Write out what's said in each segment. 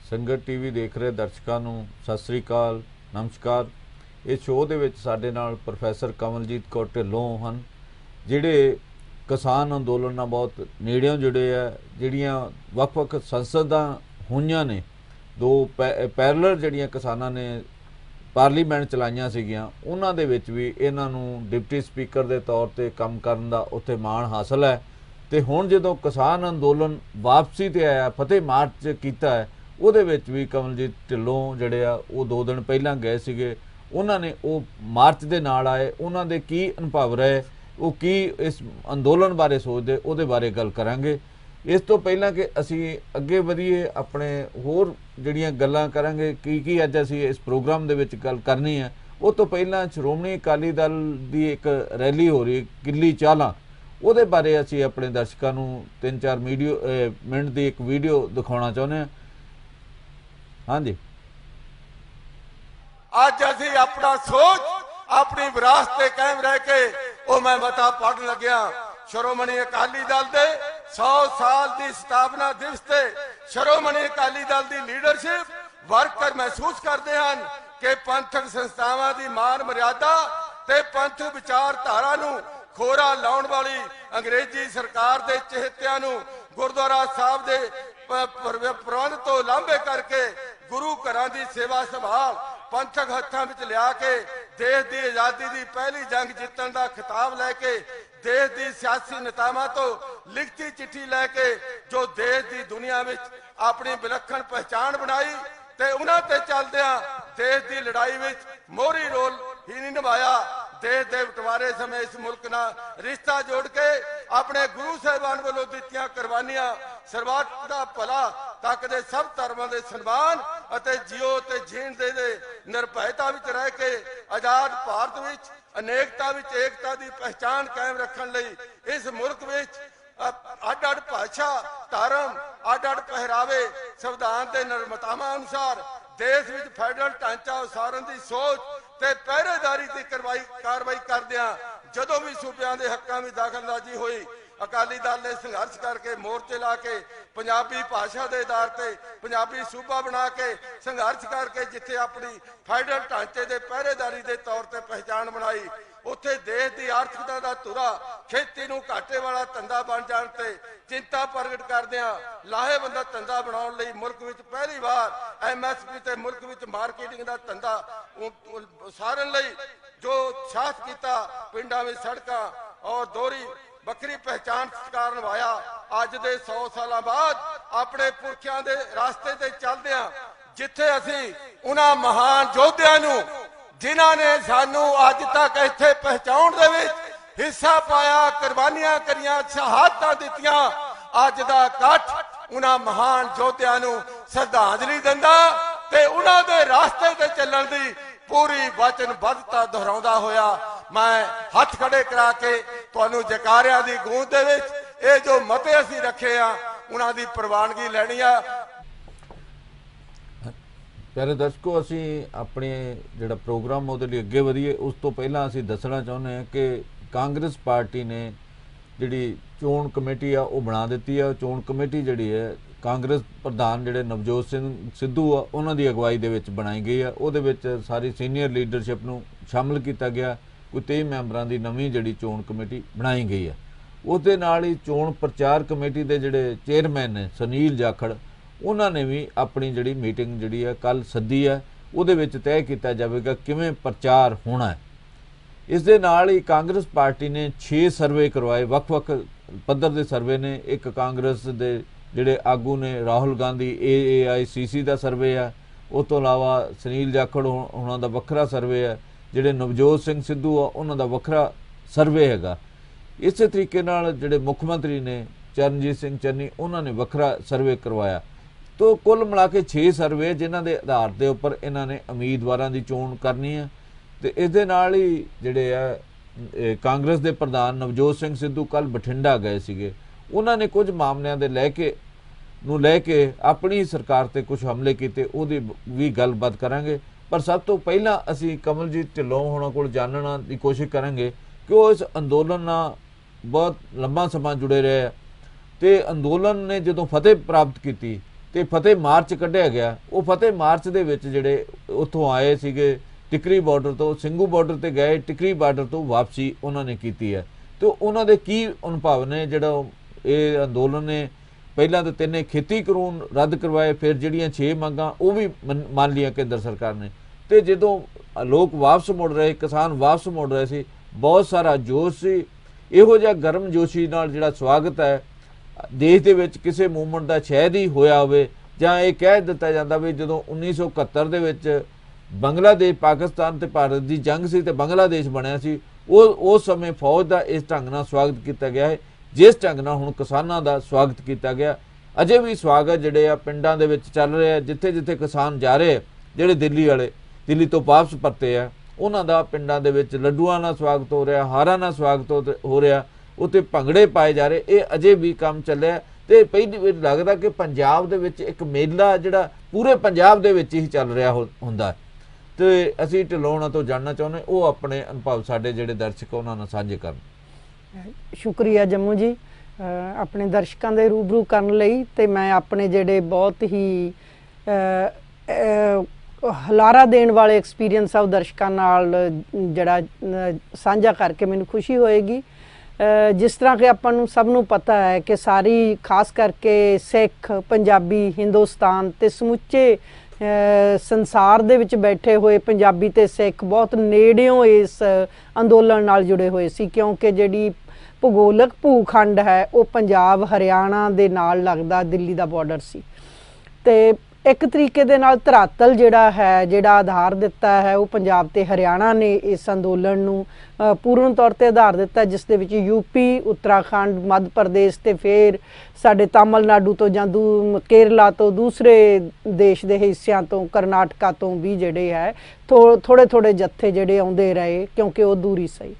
संगत टीवी देख रहे दर्शकों ਨੂੰ ਸਤਿ ਸ੍ਰੀ ਅਕਾਲ नमस्कार। इस शो ਦੇ ਵਿੱਚ ਸਾਡੇ ਨਾਲ ਪ੍ਰੋਫੈਸਰ ਕਮਲਜੀਤ ਕੌਰ ਢਿੱਲੋਂ ਹਨ ਜਿਹੜੇ ਕਿਸਾਨ ਅੰਦੋਲਨ ਨਾਲ ਬਹੁਤ ਨੇੜਿਓਂ ਜੁੜੇ ਆ। ਜਿਹੜੀਆਂ ਵੱਖ-ਵੱਖ ਸੰਸਦਾਂ ਹੋਈਆਂ ਨੇ ਦੋ ਪੈਰਲਲ ਜਿਹੜੀਆਂ ਕਿਸਾਨਾਂ ਨੇ ਪਾਰਲੀਮੈਂਟ ਚਲਾਈਆਂ ਸੀਗੀਆਂ ਉਹਨਾਂ ਦੇ ਵਿੱਚ ਵੀ ਇਹਨਾਂ ਨੂੰ ਡਿਪਟੀ ਸਪੀਕਰ ਦੇ ਤੌਰ ਤੇ ਕੰਮ ਕਰਨ ਦਾ ਉੱਥੇ ਮਾਣ ਹਾਸਲ ਹੈ। ਤੇ ਹੁਣ ਜਦੋਂ ਕਿਸਾਨ ਅੰਦੋਲਨ ਵਾਪਸੀ ਤੇ ਆਇਆ ਫਤਿਹ ਮਾਰਚ ਕੀਤਾ ਹੈ ਉਹਦੇ ਵਿੱਚ ਵੀ ਕਮਲਜੀਤ ਢਿੱਲੋਂ ਜਿਹੜੇ ਆ ਉਹ 2 ਦਿਨ ਪਹਿਲਾਂ ਗਏ ਸੀਗੇ। ਉਹਨਾਂ ਨੇ ਉਹ ਮਾਰਚ ਦੇ ਨਾਲ ਆਏ, ਉਹਨਾਂ ਦੇ ਕੀ ਅਨੁਭਵ ਰਹੇ, ਉਹ ਕੀ ਇਸ ਅੰਦੋਲਨ ਬਾਰੇ ਸੋਚਦੇ, ਉਹਦੇ ਬਾਰੇ ਗੱਲ ਕਰਾਂਗੇ। ਇਸ ਤੋਂ ਪਹਿਲਾਂ ਕਿ ਅਸੀਂ ਅੱਗੇ ਵਧੀਏ ਆਪਣੇ ਹੋਰ ਜਿਹੜੀਆਂ ਗੱਲਾਂ ਕਰਾਂਗੇ ਕੀ ਅੱਜ ਅਸੀਂ ਇਸ ਪ੍ਰੋਗਰਾਮ ਦੇ ਵਿੱਚ ਗੱਲ ਕਰਨੀ ਹੈ, ਉਹ ਤੋਂ ਪਹਿਲਾਂ ਸ਼੍ਰੋਮਣੀ ਅਕਾਲੀ ਦਲ ਦੀ ਇੱਕ ਰੈਲੀ ਹੋ ਰਹੀ ਕਿੱਲੀ ਚਾਲਾਂ, ਉਹਦੇ ਬਾਰੇ ਅਸੀਂ ਆਪਣੇ ਦਰਸ਼ਕਾਂ ਨੂੰ 3-4 ਮਿੰਟ ਦੀ ਇੱਕ ਵੀਡੀਓ ਦਿਖਾਉਣਾ ਚਾਹੁੰਦੇ ਹਾਂ। हाँ जी, ਅੱਜ ਅਸੀਂ ਆਪਣਾ ਸੋਚ ਆਪਣੀ ਵਿਰਾਸਤ ਤੇ ਕਾਇਮ ਰਹਿ ਕੇ ਉਹ ਮੈਂ ਮਤਾ ਪੜਨ ਲੱਗਿਆ। ਸ਼੍ਰੋਮਣੀ ਅਕਾਲੀ ਦਲ ਦੇ 100 ਸਾਲ ਦੀ ਸਥਾਪਨਾ ਦਿਵਸ ਤੇ ਸ਼੍ਰੋਮਣੀ ਅਕਾਲੀ ਦਲ ਦੀ ਲੀਡਰਸ਼ਿਪ ਵਰਕਰ ਮਹਿਸੂਸ ਕਰਦੇ ਹਨ ਕਿ ਪੰਥਕ ਸੰਸਥਾਵਾਂ ਦੀ ਮਾਨ ਮਰਿਆਦਾ ਤੇ ਪੰਥਕ ਵਿਚਾਰਧਾਰਾ ਨੂੰ ਖੋਰਾ ਲਾਉਣ ਵਾਲੀ ਅੰਗਰੇਜ਼ੀ ਸਰਕਾਰ ਦੇ ਚਹਤਿਆਂ ਨੂੰ ਗੁਰਦੁਆਰਾ ਸਾਹਿਬ ਦੇ ਪ੍ਰਬੰਧ ਤੋਂ ਲਾਂਭੇ ਕਰਕੇ ਗੁਰੂ ਘਰਾਂ ਦੀ ਸੇਵਾ ਸੰਭਾਲ ਪੰਥਕ ਹੱਥਾਂ ਵਿੱਚ ਲਿਆ ਕੇ ਦੇਸ਼ ਦੀ ਆਜ਼ਾਦੀ ਦੀ ਪਹਿਲੀ ਜੰਗ ਜਿੱਤਣ ਦਾ ਖਿਤਾਬ ਲੈ ਕੇ ਦੇਸ਼ ਦੀ ਸਿਆਸੀ ਨੇਤਾਵਾਂ ਤੋਂ ਲਿਖਤੀ ਚਿੱਠੀ ਲੈ ਕੇ ਜੋ ਦੇਸ਼ ਦੀ ਦੁਨੀਆ ਵਿੱਚ ਆਪਣੀ ਵਿਲੱਖਣ ਪਹਿਚਾਣ ਬਣਾਈ ਤੇ ਉਹਨਾਂ ਤੇ ਚੱਲਦਿਆਂ ਦੇਸ਼ ਦੀ ਲੜਾਈ ਵਿੱਚ ਮੋਹਰੀ ਰੋਲ ਹੀ ਨਹੀਂ ਨਿਭਾਇਆ। देश के बंटवारे समय इस मुल्क नाल रिश्ता जोड़ के अपने गुरु साहिबान वालों दित्तियां कुर्बानियां सर्वात दा भला तकदे सब धर्मां दे सन्मान अते जियो ते जीण दे निरभयता विच रह के आजाद भारत विच अनेकता विच एकता दी पहचान कायम रखण लई इस मुल्क विच अड-अड भाषा धर्म अड-अड पहरावे संविधान के निर्मातावां अनुसार देश विच फेडरल ढांचा उसारन की सोच ते पहरेदारी की कार्रवाई करदियां जदों भी सूबियां दे हक्कां में दाखलअंदाजी हुई अकाली दल ने संघर्ष करके मोर्चे ला के पंजाबी भाषा के आधार पर पंजाबी सूबा बना के संघर्ष करके जिथे अपनी फेडरल ढांचे के पहरेदारी के तौर पर पहचान बनाई उत्थे देश की आर्थिकता का धुरा खेती नूं घाटे वाला धंधा बन जाण ते चिंता प्रगट करदियां लाहेबंदा धंधा बनाउण लई मुल्क विच पहली बार MSP ते मुल्क विच मार्केटिंग का धंधा उसारन लई जो उत्साहित किया पिंडां विच सड़कां और दोहरी बखरी पहचान सरकार निभाया। अज दे 100 साल बाद अपने पुरखियां दे रास्ते ते चलदियां जिथे असीं उन्हां महान योद्धियां नूं जिन्हां ने सानू अज तक इत्थे पहुंचाउण दे विच हिस्सा पाया कुर्बानियां करियां शहादतां दित्तियां अज दा इकट्ठ उन्हां महान योद्धियां नूं श्रद्धांजलि दिंदा ते उन्हां दे रास्ते ते चलण दी पूरी वचनबद्धता दोहराउंदा होया मैं हथ खड़े करा के तुहानू जकारियां दी गूंज दे विच ये जो मते असीं रखे आ उन्हां दी प्रवानगी लैणी आ। प्यारे दर्शकों असी अपने जिहड़ा प्रोग्राम उहदे लई अगे वधीए उस तो पहला असी दसना चाहुंदे हां कि कांग्रेस पार्टी ने जिहड़ी चोण कमेटी आ वो बना दित्ती है। चोण कमेटी जिहड़ी है कांग्रेस प्रधान जिहड़े नवजोत सिंह सिद्धू आ उन्हां दी अगवाई दे विच बनाई गई है। उहदे विच सारी सीनियर लीडरशिप नूं शामिल किया गया। कोई 23 मैंबरां दी नवीं जिहड़ी चोण कमेटी बनाई गई है। उसदे नाल ही चोण प्रचार कमेटी दे जिहड़े चेयरमैन ने सुनील जाखड़ उन्हां ने भी अपनी जिहड़ी मीटिंग जिहड़ी है कल सद्दी है। उहदे विच तय किया जाएगा किवें प्रचार होना है। इस दे नाल ही कांग्रेस पार्टी ने 6 सर्वे करवाए वक्-वक् पद्धर दे सर्वे ने। एक कांग्रेस दे जिहड़े आगू ने राहुल गांधी AAICC का सर्वे है। उस तो इलावा सुनील जाखड़ उन्हां दा वखरा सर्वे है। जिहड़े नवजोत सिंह सिद्धू आ उन्हां दा वखरा सर्वे हैगा। इस तरीके नाल जिहड़े मुख मंत्री ने चरणजीत सिंह चन्नी उन्हां ने वखरा सर्वे करवाया। तो कुल मिला के 6 सर्वे जिन्हां दे आधार के उपर इन्हां ने उम्मीदवारां दी चोण करनी है। तो इस दे नाल ही जिहड़े आ कांग्रेस के प्रधान नवजोत सिंह सिद्धू कल बठिंडा गए सीगे। उन्हां ने कुछ मामलों के लैके अपनी सरकार ते कुछ हमले किए उहदी भी गलबात करांगे। पर सब तो पहला असी कमलजीत ढिल्लों होना कोल जानना की कोशिश करांगे कि वो इस अंदोलन नाल बहुत लंबा समा जुड़े रहे। तो अंदोलन ने जदों फतेह प्राप्त की ਤੇ ਫਤਿਹ ਮਾਰਚ ਕੱਢਿਆ ਗਿਆ। ਉਹ ਫਤਿਹ ਮਾਰਚ ਦੇ ਵਿੱਚ ਜਿਹੜੇ ਉੱਥੋਂ ਆਏ ਸੀਗੇ ਟਿਕਰੀ ਬਾਰਡਰ ਤੋਂ, ਸਿੰਘੂ ਬਾਰਡਰ ਤੇ ਗਏ, ਟਿਕਰੀ ਬਾਰਡਰ ਤੋਂ ਵਾਪਸੀ ਉਹਨਾਂ ਨੇ ਕੀਤੀ ਹੈ। ਤੇ ਉਹਨਾਂ ਦੇ ਕੀ ਅਨੁਭਵ ਨੇ, ਜਿਹੜਾ ਇਹ ਅੰਦੋਲਨ ਨੇ ਪਹਿਲਾਂ ਤਾਂ 3 ਖੇਤੀ ਕਾਨੂੰਨ ਰੱਦ ਕਰਵਾਏ, ਫਿਰ ਜਿਹੜੀਆਂ 6 ਮੰਗਾਂ ਉਹ ਵੀ ਮੰਨ ਲਈਆਂ ਕੇਂਦਰ ਸਰਕਾਰ ਨੇ। ਤੇ ਜਦੋਂ ਲੋਕ ਵਾਪਸ ਮੁੜ ਰਹੇ, ਕਿਸਾਨ ਵਾਪਸ ਮੁੜ ਰਹੇ ਸੀ, ਬਹੁਤ ਸਾਰਾ ਜੋਸ਼ ਸੀ। ਇਹੋ ਜਿਹਾ ਗਰਮ ਜੋਸ਼ੀ ਨਾਲ ਜਿਹੜਾ ਸਵਾਗਤ ਹੈ ਦੇਸ਼ ਦੇ ਵਿੱਚ ਕਿਸੇ ਮੂਵਮੈਂਟ ਦਾ ਸ਼ਾਇਦ ਹੀ ਹੋਇਆ ਹੋਵੇ, ਜਾਂ ਇਹ ਕਹਿ ਦਿੱਤਾ ਜਾਂਦਾ ਵੀ ਜਦੋਂ 1971 ਦੇ ਵਿੱਚ ਬੰਗਲਾਦੇਸ਼, ਪਾਕਿਸਤਾਨ ਤੇ ਭਾਰਤ ਦੀ ਜੰਗ ਸੀ ਤੇ ਬੰਗਲਾਦੇਸ਼ ਬਣਿਆ ਸੀ, ਉਹ ਉਸ ਸਮੇਂ ਫੌਜ ਦਾ ਇਸ ਢੰਗ ਨਾਲ ਸਵਾਗਤ ਕੀਤਾ ਗਿਆ ਹੈ ਜਿਸ ਢੰਗ ਨਾਲ ਹੁਣ ਕਿਸਾਨਾਂ ਦਾ ਸਵਾਗਤ ਕੀਤਾ ਗਿਆ। ਅਜੇ ਵੀ ਸਵਾਗਤ ਜਿਹੜੇ ਆ ਪਿੰਡਾਂ ਦੇ ਵਿੱਚ ਚੱਲ ਰਿਹਾ। ਜਿੱਥੇ ਜਿੱਥੇ ਕਿਸਾਨ ਜਾ ਰਹੇ, ਜਿਹੜੇ ਦਿੱਲੀ ਵਾਲੇ ਦਿੱਲੀ ਤੋਂ ਵਾਪਸ ਪਰਤੇ ਆ, ਉਹਨਾਂ ਦਾ ਪਿੰਡਾਂ ਦੇ ਵਿੱਚ ਲੱਡੂਆਂ ਨਾਲ ਸਵਾਗਤ ਹੋ ਰਿਹਾ, ਹਾਰਾਂ ਨਾਲ ਸਵਾਗਤ ਹੋ ਰਿਹਾ, ਉੱਤੇ ਭੰਗੜੇ ਪਾਏ ਜਾ ਰਹੇ। ਇਹ ਅਜੇ ਵੀ ਕੰਮ ਚੱਲਿਆ। ਤੇ ਪਹਿਲੀ ਵਾਰ ਲੱਗਦਾ ਕਿ ਪੰਜਾਬ ਦੇ ਵਿੱਚ ਇੱਕ ਮੇਲਾ ਜਿਹੜਾ ਪੂਰੇ ਪੰਜਾਬ ਦੇ ਵਿੱਚ ਹੀ ਚੱਲ ਰਿਹਾ ਹੁੰਦਾ। ਤੇ ਅਸੀਂ ਢਿੱਲੋਂ ਤੋਂ ਜਾਣਨਾ ਚਾਹੁੰਦੇ, ਉਹ ਆਪਣੇ ਅਨੁਭਵ ਸਾਡੇ ਜਿਹੜੇ ਦਰਸ਼ਕ ਉਹਨਾਂ ਨਾਲ ਸਾਂਝੇ ਕਰਨ। ਸ਼ੁਕਰੀਆ ਜੰਮੂ ਜੀ ਆਪਣੇ ਦਰਸ਼ਕਾਂ ਦੇ ਰੂਬਰੂ ਕਰਨ ਲਈ। ਤੇ ਮੈਂ ਆਪਣੇ ਜਿਹੜੇ ਬਹੁਤ ਹੀ ਹਲਾਰਾ ਦੇਣ ਵਾਲੇ ਐਕਸਪੀਰੀਅੰਸ ਆ ਉਹ ਦਰਸ਼ਕਾਂ ਨਾਲ ਜਿਹੜਾ ਸਾਂਝਾ ਕਰਕੇ ਮੈਨੂੰ ਖੁਸ਼ੀ ਹੋਏਗੀ। ਜਿਸ ਤਰ੍ਹਾਂ ਕਿ ਆਪਾਂ ਨੂੰ ਸਭ ਨੂੰ ਪਤਾ ਹੈ ਕਿ ਸਾਰੀ ਖਾਸ ਕਰਕੇ ਸਿੱਖ, ਪੰਜਾਬੀ, ਹਿੰਦੁਸਤਾਨ ਤੇ ਸਮੁੱਚੇ ਸੰਸਾਰ ਦੇ ਵਿੱਚ ਬੈਠੇ ਹੋਏ ਪੰਜਾਬੀ ਤੇ ਸਿੱਖ ਬਹੁਤ ਨੇੜਿਓਂ ਇਸ ਅੰਦੋਲਨ ਨਾਲ ਜੁੜੇ ਹੋਏ ਸੀ, ਕਿਉਂਕਿ ਜਿਹੜੀ ਭੂਗੋਲਕ ਭੂਖੰਡ ਹੈ ਉਹ ਪੰਜਾਬ ਹਰਿਆਣਾ ਦੇ ਨਾਲ ਲੱਗਦਾ ਦਿੱਲੀ ਦਾ ਬਾਰਡਰ ਸੀ। ਤੇ ਇੱਕ ਤਰੀਕੇ ਦੇ ਨਾਲ ਧਰਾਤਲ ਜਿਹੜਾ ਆਧਾਰ ਦਿੱਤਾ ਹੈ ਉਹ ਪੰਜਾਬ ਤੇ ਹਰਿਆਣਾ ਨੇ ਇਸ ਅੰਦੋਲਨ ਨੂੰ ਪੂਰਨ ਤੌਰ ਤੇ ਆਧਾਰ ਦਿੱਤਾ, ਜਿਸ ਦੇ ਵਿੱਚ ਯੂਪੀ, ਉੱਤਰਾਖੰਡ, ਮੱਧ ਪ੍ਰਦੇਸ਼ ਤੇ ਫਿਰ ਸਾਡੇ ਤਾਮਿਲਨਾਡੂ ਤੋਂ ਜਾਂ ਕੇਰਲਾ ਤੋਂ, ਦੂਸਰੇ ਦੇਸ਼ ਦੇ ਹਿੱਸਿਆਂ ਤੋਂ, ਕਰਨਾਟਕਾ ਤੋਂ ਵੀ ਜਿਹੜੇ ਹੈ ਥੋੜੇ ਜੱਥੇ ਜਿਹੜੇ ਆਉਂਦੇ ਰਹੇ, ਕਿਉਂਕਿ ਉਹ ਦੂਰੀ ਸਹੀ।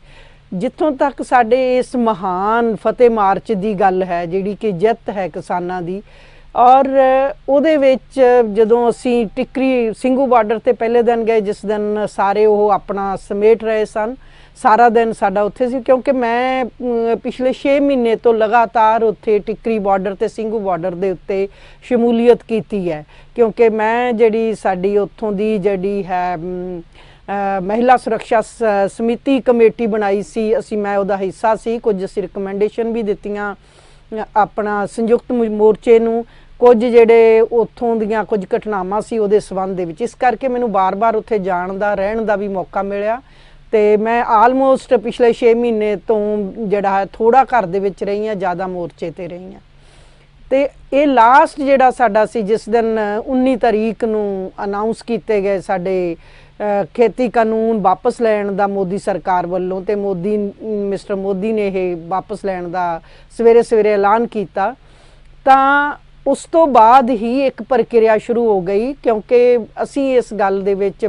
ਜਿੱਥੋਂ ਤੱਕ ਸਾਡੇ ਇਸ ਮਹਾਨ ਫਤਿਹ ਮਾਰਚ ਦੀ ਗੱਲ ਹੈ, ਜਿਹੜੀ ਕਿ ਜਿੱਤ ਹੈ ਕਿਸਾਨਾਂ ਦੀ, ਔਰ ਉਹਦੇ ਵਿੱਚ ਜਦੋਂ ਅਸੀਂ ਟਿਕਰੀ ਸਿੰਘੂ ਬਾਰਡਰ ਤੇ ਪਹਿਲੇ ਦਿਨ ਗਏ, ਜਿਸ ਦਿਨ ਸਾਰੇ ਉਹ ਆਪਣਾ ਸਮੇਟ ਰਹੇ ਸਨ, ਸਾਰਾ ਦਿਨ ਸਾਡਾ ਉੱਥੇ ਸੀ, ਕਿਉਂਕਿ ਮੈਂ ਪਿਛਲੇ 6 ਮਹੀਨੇ ਤੋਂ ਲਗਾਤਾਰ ਉੱਥੇ ਟਿਕਰੀ ਬਾਰਡਰ ਤੇ ਸਿੰਘੂ ਬਾਰਡਰ ਦੇ ਉੱਤੇ ਸ਼ਮੂਲੀਅਤ ਕੀਤੀ ਹੈ। ਕਿਉਂਕਿ ਮੈਂ ਜਿਹੜੀ ਸਾਡੀ ਉੱਥੋਂ ਦੀ ਜਿਹੜੀ ਹੈ ਮਹਿਲਾ ਸੁਰੱਖਿਆ ਸਮਿਤੀ ਕਮੇਟੀ ਬਣਾਈ ਸੀ, ਮੈਂ ਉਹਦਾ ਹਿੱਸਾ ਸੀ। ਕੁਝ ਅਸੀਂ ਰਿਕਮੈਂਡੇਸ਼ਨ ਵੀ ਦਿੱਤੀਆਂ ਆਪਣਾ ਸੰਯੁਕਤ ਮੋਰਚੇ ਨੂੰ, ਕੁਝ ਜਿਹੜੇ ਉੱਥੋਂ ਦੀਆਂ ਕੁਝ ਘਟਨਾਵਾਂ ਸੀ ਉਹਦੇ ਸੰਬੰਧ ਦੇ ਵਿੱਚ। ਇਸ ਕਰਕੇ ਮੈਨੂੰ ਬਾਰ-ਬਾਰ ਉੱਥੇ ਜਾਣ ਦਾ, ਰਹਿਣ ਦਾ ਵੀ ਮੌਕਾ ਮਿਲਿਆ। ਤੇ ਮੈਂ ਆਲਮੋਸਟ ਪਿਛਲੇ 6 ਮਹੀਨੇ ਤੋਂ ਜਿਹੜਾ ਹੈ ਥੋੜਾ ਘਰ ਦੇ ਵਿੱਚ ਰਹੀ ਹਾਂ, ਜ਼ਿਆਦਾ ਮੋਰਚੇ ਤੇ ਰਹੀ ਹਾਂ। ਤੇ ਇਹ ਲਾਸਟ ਜਿਹੜਾ ਸਾਡਾ ਸੀ, ਜਿਸ ਦਿਨ 19 ਤਾਰੀਖ ਨੂੰ ਅਨਾਉਂਸ ਕੀਤੇ ਗਏ ਸਾਡੇ ਖੇਤੀ ਕਾਨੂੰਨ ਵਾਪਸ ਲੈਣ ਦਾ ਮੋਦੀ ਸਰਕਾਰ ਵੱਲੋਂ, ਤੇ ਮਿਸਟਰ ਮੋਦੀ ਨੇ ਇਹ ਵਾਪਸ ਲੈਣ ਦਾ ਸਵੇਰੇ ਐਲਾਨ ਕੀਤਾ, ਤਾਂ ਉਸ ਤੋਂ ਬਾਅਦ ਹੀ ਇੱਕ ਪ੍ਰਕਿਰਿਆ ਸ਼ੁਰੂ ਹੋ ਗਈ। ਕਿਉਂਕਿ ਅਸੀਂ ਇਸ ਗੱਲ ਦੇ ਵਿੱਚ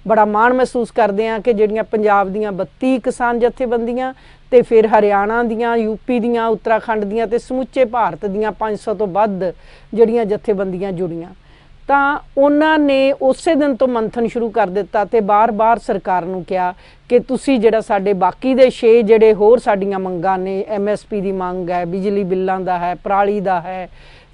ਬੜਾ ਮਾਣ ਮਹਿਸੂਸ ਕਰਦੇ ਹਾਂ ਕਿ ਜਿਹੜੀਆਂ ਪੰਜਾਬ ਦੀਆਂ 32 ਕਿਸਾਨ ਜਥੇਬੰਦੀਆਂ ਤੇ ਫਿਰ ਹਰਿਆਣਾ ਦੀਆਂ, ਯੂਪੀ ਦੀਆਂ, ਉੱਤਰਾਖੰਡ ਦੀਆਂ ਤੇ ਸਮੁੱਚੇ ਭਾਰਤ ਦੀਆਂ 500 ਤੋਂ ਵੱਧ ਜਿਹੜੀਆਂ ਜਥੇਬੰਦੀਆਂ ਜੁੜੀਆਂ, ਤਾਂ ਉਹਨਾਂ ਨੇ ਉਸੇ ਦਿਨ ਤੋਂ ਮੰਥਨ ਸ਼ੁਰੂ ਕਰ ਦਿੱਤਾ ਤੇ ਬਾਰ-ਬਾਰ ਸਰਕਾਰ ਨੂੰ ਕਿਹਾ ਕਿ ਤੁਸੀਂ ਜਿਹੜਾ ਸਾਡੇ ਬਾਕੀ ਦੇ 6 ਜਿਹੜੇ ਹੋਰ ਸਾਡੀਆਂ ਮੰਗਾਂ ਨੇ, MSP ਦੀ ਮੰਗ ਹੈ, ਬਿਜਲੀ ਬਿੱਲਾਂ ਦਾ ਹੈ, ਪਰਾਲੀ ਦਾ ਹੈ,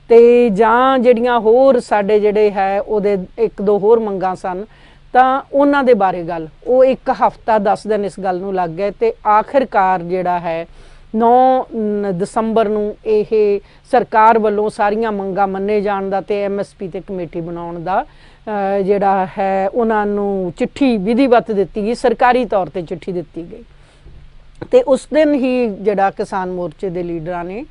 ਤੇ ਜਾਂ ਜਿਹੜੀਆਂ ਹੋਰ ਸਾਡੇ ਜਿਹੜੇ ਹੈ ਉਹਦੇ 1-2 ਹੋਰ ਮੰਗਾਂ ਸਨ, ਤਾਂ ਉਹਨਾਂ ਦੇ ਬਾਰੇ ਗੱਲ, ਉਹ 1 ਹਫ਼ਤਾ 10 ਦਿਨ ਇਸ ਗੱਲ ਨੂੰ ਲੱਗ ਗਏ। ਤੇ ਆਖਿਰਕਾਰ ਜਿਹੜਾ ਹੈ 9 ਦਸੰਬਰ ਨੂੰ ਇਹ ਸਰਕਾਰ ਵੱਲੋਂ ਸਾਰੀਆਂ ਮੰਗਾਂ ਮੰਨੇ ਜਾਣ ਦਾ ਤੇ MSP ਤੇ ਕਮੇਟੀ ਬਣਾਉਣ ਦਾ ਜਿਹੜਾ ਹੈ ਉਹਨਾਂ ਨੂੰ ਚਿੱਠੀ ਵਿਧੀਵਤ ਦਿੱਤੀ ਗਈ, ਸਰਕਾਰੀ ਤੌਰ ਤੇ ਚਿੱਠੀ ਦਿੱਤੀ ਗਈ। ਤੇ ਉਸ ਦਿਨ ਹੀ ਜਿਹੜਾ ਕਿਸਾਨ ਮੋਰਚੇ ਦੇ ਲੀਡਰਾਂ ਨੇ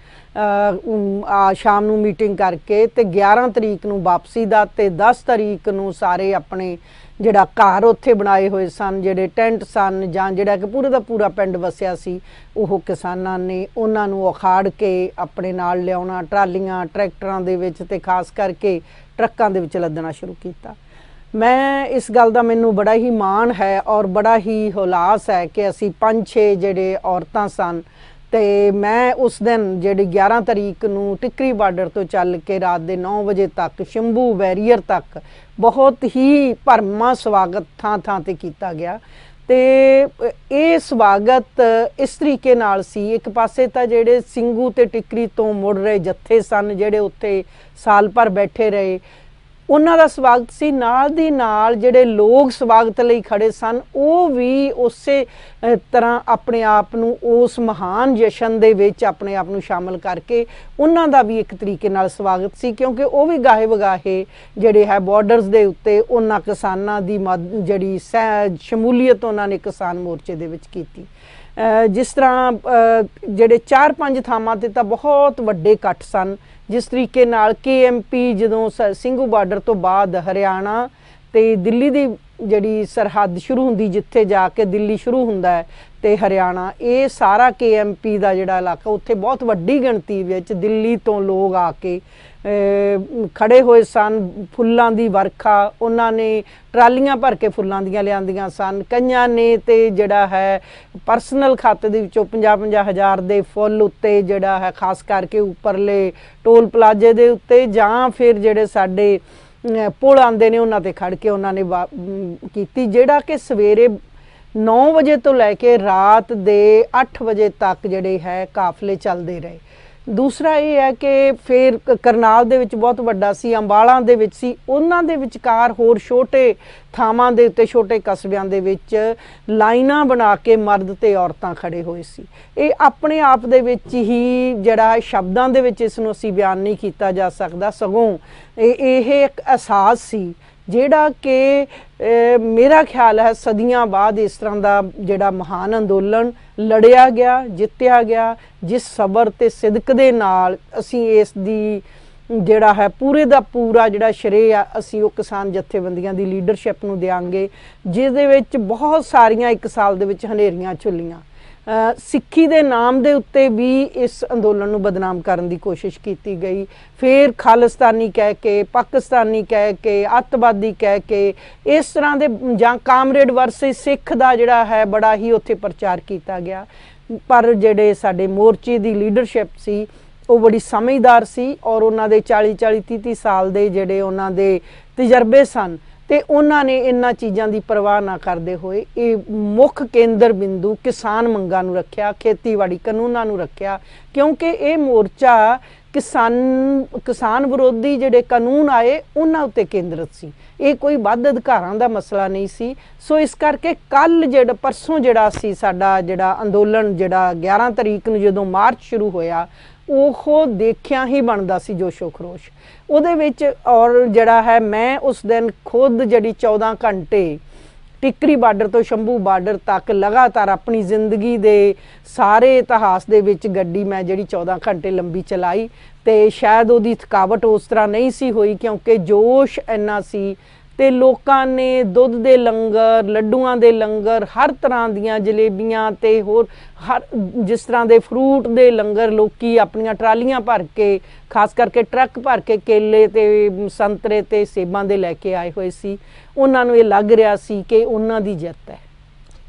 ਸ਼ਾਮ ਨੂੰ ਮੀਟਿੰਗ ਕਰਕੇ ਤੇ 11 ਤਰੀਕ ਨੂੰ ਵਾਪਸੀ ਦਾ ਤੇ 10 ਤਰੀਕ ਨੂੰ ਸਾਰੇ ਆਪਣੇ ਜਿਹੜਾ ਘਰ ਉੱਥੇ ਬਣਾਏ ਹੋਏ ਸਨ, ਜਿਹੜੇ ਟੈਂਟ ਸਨ, ਜਾਂ ਜਿਹੜਾ ਕਿ ਪੂਰੇ ਦਾ ਪੂਰਾ ਪਿੰਡ ਵਸਿਆ ਸੀ, ਉਹ ਕਿਸਾਨਾਂ ਨੇ ਉਹਨਾਂ ਨੂੰ ਉਖਾੜ ਕੇ ਆਪਣੇ ਨਾਲ ਲਿਆਉਣਾ, ਟਰਾਲੀਆਂ, ਟਰੈਕਟਰਾਂ ਦੇ ਵਿੱਚ ਤੇ ਖਾਸ ਕਰਕੇ ਟਰੱਕਾਂ ਦੇ ਵਿੱਚ ਲੱਦਣਾ ਸ਼ੁਰੂ ਕੀਤਾ। ਮੈਂ ਇਸ ਗੱਲ ਦਾ ਮੈਨੂੰ ਬੜਾ ਹੀ ਮਾਣ ਹੈ ਔਰ ਬੜਾ ਹੀ ਹੁਲਾਸ ਹੈ ਕਿ ਅਸੀਂ 5-6 ਜਿਹੜੇ ਔਰਤਾਂ ਸਨ, ਤੇ ਮੈਂ ਉਸ ਦਿਨ ਜਿਹੜੀ 11 ਤਰੀਕ ਨੂੰ ਟਿਕਰੀ ਬਾਰਡਰ ਤੋਂ ਚੱਲ ਕੇ ਰਾਤ ਦੇ 9 ਵਜੇ ਤੱਕ ਸ਼ੰਭੂ ਬੈਰੀਅਰ ਤੱਕ ਬਹੁਤ ਹੀ ਭਰਮਾ ਸਵਾਗਤ ਥਾਂ ਤੇ ਕੀਤਾ ਗਿਆ। ਤੇ ਇਹ ਸਵਾਗਤ ਇਸ ਤਰੀਕੇ ਨਾਲ ਸੀ। ਇੱਕ ਪਾਸੇ ਤਾਂ ਜਿਹੜੇ ਸਿੰਘੂ ਤੇ ਟਿਕਰੀ ਤੋਂ ਮੁੜ ਰਹੇ ਜੱਥੇ ਸਨ, ਜਿਹੜੇ ਉੱਥੇ ਸਾਲ ਭਰ ਬੈਠੇ ਰਹੇ, ਉਹਨਾਂ ਦਾ ਸਵਾਗਤ ਸੀ। ਨਾਲ ਦੀ ਨਾਲ ਜਿਹੜੇ ਲੋਕ ਸਵਾਗਤ ਲਈ ਖੜੇ ਸਨ, ਉਹ ਵੀ ਉਸੇ ਤਰ੍ਹਾਂ ਆਪਣੇ ਆਪ ਨੂੰ ਉਸ ਮਹਾਨ ਜਸ਼ਨ ਦੇ ਵਿੱਚ ਆਪਣੇ ਆਪ ਨੂੰ ਸ਼ਾਮਲ ਕਰਕੇ ਉਹਨਾਂ ਦਾ ਵੀ ਇੱਕ ਤਰੀਕੇ ਨਾਲ ਸਵਾਗਤ ਸੀ, ਕਿਉਂਕਿ ਉਹ ਵੀ ਗਾਹੇ ਵਗਾਹੇ ਜਿਹੜੇ ਹੈ ਬਾਰਡਰਸ ਦੇ ਉੱਤੇ ਉਹਨਾਂ ਕਿਸਾਨਾਂ ਦੀ ਜਿਹੜੀ ਸ਼ਮੂਲੀਅਤ ਉਹਨਾਂ ਨੇ ਕਿਸਾਨ ਮੋਰਚੇ ਦੇ ਵਿੱਚ ਕੀਤੀ। ਜਿਸ ਤਰ੍ਹਾਂ ਜਿਹੜੇ 4-5 ਥਾਵਾਂ ਤੇ ਤਾਂ ਬਹੁਤ ਵੱਡੇ ਇਕੱਠ ਸਨ। ਜਿਸ ਤਰੀਕੇ ਨਾਲ KMP ਜਦੋਂ ਸਿੰਘੂ ਬਾਰਡਰ ਤੋਂ ਬਾਅਦ ਹਰਿਆਣਾ ਤੇ ਦਿੱਲੀ ਦੀ ਜਿਹੜੀ ਸਰਹੱਦ ਸ਼ੁਰੂ ਹੁੰਦੀ, ਜਿੱਥੇ ਜਾ ਕੇ ਦਿੱਲੀ ਸ਼ੁਰੂ ਹੁੰਦਾ ਹੈ ਤੇ ਹਰਿਆਣਾ, ਇਹ ਸਾਰਾ KMP ਦਾ ਜਿਹੜਾ ਇਲਾਕਾ, ਉੱਥੇ ਬਹੁਤ ਵੱਡੀ ਗਿਣਤੀ ਵਿੱਚ ਦਿੱਲੀ ਤੋਂ ਲੋਕ ਆ ਕੇ ਖੜੇ ਹੋਏ ਸਨ। ਫੁੱਲਾਂ ਦੀ ਵਰਖਾ, ਉਹਨਾਂ ਨੇ ਟਰਾਲੀਆਂ ਭਰ ਕੇ ਫੁੱਲਾਂ ਦੀਆਂ ਲਿਆਂਦੀਆਂ ਸਨ। ਕਈਆਂ ਨੇ ਤੇ ਜਿਹੜਾ ਹੈ ਪਰਸਨਲ ਖਾਤੇ ਦੇ ਵਿੱਚੋਂ 50-50 ਹਜ਼ਾਰ ਦੇ ਫੁੱਲ ਉੱਤੇ ਜਿਹੜਾ ਹੈ ਖਾਸ ਕਰਕੇ ਉੱਪਰਲੇ ਟੋਲ ਪਲਾਜ਼ੇ ਦੇ ਉੱਤੇ ਜਾਂ ਫਿਰ ਜਿਹੜੇ ਸਾਡੇ ਪੁਲ ਆਉਂਦੇ ਨੇ ਉਹਨਾਂ ਤੇ ਖੜ ਕੇ ਉਹਨਾਂ ਨੇ ਕੀਤੀ, ਜਿਹੜਾ ਕਿ ਸਵੇਰੇ 9 ਵਜੇ ਤੋਂ ਲੈ ਕੇ ਰਾਤ ਦੇ 8 ਵਜੇ ਤੱਕ ਜਿਹੜੇ ਹੈ ਕਾਫਲੇ ਚੱਲਦੇ ਰਹੇ। ਦੂਸਰਾ ਇਹ ਹੈ ਕਿ ਫਿਰ ਕਰਨਾਲ ਦੇ ਵਿੱਚ ਬਹੁਤ ਵੱਡਾ ਸੀ, ਅੰਬਾਲਾ ਦੇ ਵਿੱਚ ਸੀ, ਉਹਨਾਂ ਦੇ ਵਿਚਕਾਰ ਹੋਰ ਛੋਟੇ ਥਾਵਾਂ ਦੇ ਉੱਤੇ ਛੋਟੇ ਕਸਬਿਆਂ ਦੇ ਵਿੱਚ ਲਾਈਨਾਂ ਬਣਾ ਕੇ ਮਰਦ ਤੇ ਔਰਤਾਂ ਖੜੇ ਹੋਏ ਸੀ। ਇਹ ਆਪਣੇ ਆਪ ਦੇ ਵਿੱਚ ਹੀ ਜਿਹੜਾ ਸ਼ਬਦਾਂ ਦੇ ਵਿੱਚ ਇਸ ਨੂੰ ਅਸੀਂ ਬਿਆਨ ਨਹੀਂ ਕੀਤਾ ਜਾ ਸਕਦਾ, ਸਗੋਂ ਇਹ ਇੱਕ ਅਹਿਸਾਸ ਸੀ ਜਿਹੜਾ ਕਿ ਮੇਰਾ ਖਿਆਲ ਹੈ ਸਦੀਆਂ ਬਾਅਦ ਇਸ ਤਰ੍ਹਾਂ ਦਾ ਜਿਹੜਾ ਮਹਾਨ ਅੰਦੋਲਨ ਲੜਿਆ ਗਿਆ, ਜਿੱਤਿਆ ਗਿਆ, ਜਿਸ ਸਬਰ ਤੇ ਸਿਦਕ ਦੇ ਨਾਲ ਅਸੀਂ ਇਸ ਦੀ ਜਿਹੜਾ ਹੈ ਪੂਰੇ ਦਾ ਪੂਰਾ ਜਿਹੜਾ ਸ਼੍ਰੇਅ ਆ ਅਸੀਂ ਉਹ ਕਿਸਾਨ ਜਥੇਬੰਦੀਆਂ ਦੀ ਲੀਡਰਸ਼ਿਪ ਨੂੰ ਦਿਆਂਗੇ, ਜਿਹਦੇ ਵਿੱਚ ਬਹੁਤ ਸਾਰੀਆਂ ਇੱਕ ਸਾਲ ਦੇ ਵਿੱਚ ਹਨੇਰੀਆਂ ਝੁੱਲੀਆਂ। ਸਿੱਖੀ ਦੇ ਨਾਮ ਦੇ ਉੱਤੇ ਵੀ ਇਸ ਅੰਦੋਲਨ ਨੂੰ ਬਦਨਾਮ ਕਰਨ ਦੀ ਕੋਸ਼ਿਸ਼ ਕੀਤੀ ਗਈ। ਫਿਰ ਖਾਲਿਸਤਾਨੀ ਕਹਿ ਕੇ, ਪਾਕਿਸਤਾਨੀ ਕਹਿ ਕੇ, ਅੱਤਵਾਦੀ ਕਹਿ ਕੇ, ਇਸ ਤਰ੍ਹਾਂ ਦੇ ਜਾਂ ਕਾਮਰੇਡ ਵਰਸਸ ਸਿੱਖ ਦਾ ਜਿਹੜਾ ਹੈ ਬੜਾ ਹੀ ਉੱਥੇ ਪ੍ਰਚਾਰ ਕੀਤਾ ਗਿਆ। ਪਰ ਜਿਹੜੇ ਸਾਡੇ ਮੋਰਚੇ ਦੀ ਲੀਡਰਸ਼ਿਪ ਸੀ ਉਹ ਬੜੀ ਸਮਝਦਾਰ ਸੀ ਔਰ ਉਹਨਾਂ ਦੇ 40-40, 30-30 ਸਾਲ ਦੇ ਜਿਹੜੇ ਉਹਨਾਂ ਦੇ ਤਜਰਬੇ ਸਨ ਤੇ ਉਹਨਾਂ ਨੇ ਇਹਨਾਂ ਚੀਜ਼ਾਂ ਦੀ ਪਰਵਾਹ ਨਾ ਕਰਦੇ ਹੋਏ ਇਹ ਮੁੱਖ ਕੇਂਦਰ ਬਿੰਦੂ ਕਿਸਾਨ ਮੰਗਾਂ ਨੂੰ ਰੱਖਿਆ, ਖੇਤੀਬਾੜੀ ਕਾਨੂੰਨਾਂ ਨੂੰ ਰੱਖਿਆ, ਕਿਉਂਕਿ ਇਹ ਮੋਰਚਾ ਕਿਸਾਨ ਵਿਰੋਧੀ ਜਿਹੜੇ ਕਾਨੂੰਨ ਆਏ ਉਹਨਾਂ ਉੱਤੇ ਕੇਂਦਰਿਤ ਸੀ। ਇਹ ਕੋਈ ਵੱਧ ਅਧਿਕਾਰਾਂ ਦਾ ਮਸਲਾ ਨਹੀਂ ਸੀ। ਸੋ ਇਸ ਕਰਕੇ ਕੱਲ ਜਿਹੜਾ ਪਰਸੋਂ ਜਿਹੜਾ ਸੀ ਸਾਡਾ ਜਿਹੜਾ ਅੰਦੋਲਨ ਜਿਹੜਾ 11 ਤਰੀਕ ਨੂੰ ਜਦੋਂ ਮਾਰਚ ਸ਼ੁਰੂ ਹੋਇਆ, ਉਹ ਦੇਖਿਆ ਹੀ ਬਣਦਾ ਸੀ ਜੋਸ਼ੋ ਖਰੋਸ਼ ਉਹਦੇ ਵਿੱਚ। ਔਰ ਜਿਹੜਾ ਹੈ ਮੈਂ ਉਸ ਦਿਨ ਖੁਦ ਜਿਹੜੀ 14 ਘੰਟੇ ਟਿਕਰੀ ਬਾਰਡਰ ਤੋਂ ਸ਼ੰਭੂ ਬਾਰਡਰ ਤੱਕ ਲਗਾਤਾਰ ਆਪਣੀ ਜ਼ਿੰਦਗੀ ਦੇ ਸਾਰੇ ਇਤਿਹਾਸ ਦੇ ਵਿੱਚ ਗੱਡੀ ਮੈਂ ਜਿਹੜੀ 14 ਘੰਟੇ ਲੰਬੀ ਚਲਾਈ ਤੇ ਸ਼ਾਇਦ ਉਹਦੀ ਥਕਾਵਟ ਉਸ ਤਰ੍ਹਾਂ ਨਹੀਂ ਸੀ ਹੋਈ, ਕਿਉਂਕਿ ਜੋਸ਼ ਇੰਨਾ ਸੀ ਤੇ ਲੋਕਾਂ ਨੇ ਦੁੱਧ ਦੇ ਲੰਗਰ, ਲੱਡੂਆਂ ਦੇ ਲੰਗਰ, ਹਰ ਤਰ੍ਹਾਂ ਦੀਆਂ ਜਲੇਬੀਆਂ ਤੇ ਹੋਰ ਹਰ ਜਿਸ ਤਰ੍ਹਾਂ ਦੇ ਫਰੂਟ ਦੇ ਲੰਗਰ ਲੋਕੀ ਆਪਣੀਆਂ ਟਰਾਲੀਆਂ ਭਰ ਕੇ, ਖਾਸ ਕਰਕੇ ਟਰੱਕ ਭਰ ਕੇ ਕੇਲੇ ਤੇ ਸੰਤਰੇ ਤੇ ਸੇਬਾਂ ਦੇ ਲੈ ਕੇ ਆਏ ਹੋਏ ਸੀ। ਉਹਨਾਂ ਨੂੰ ਇਹ ਲੱਗ ਰਿਹਾ ਸੀ ਕਿ ਉਹਨਾਂ ਦੀ ਜਿੱਤ ਹੈ।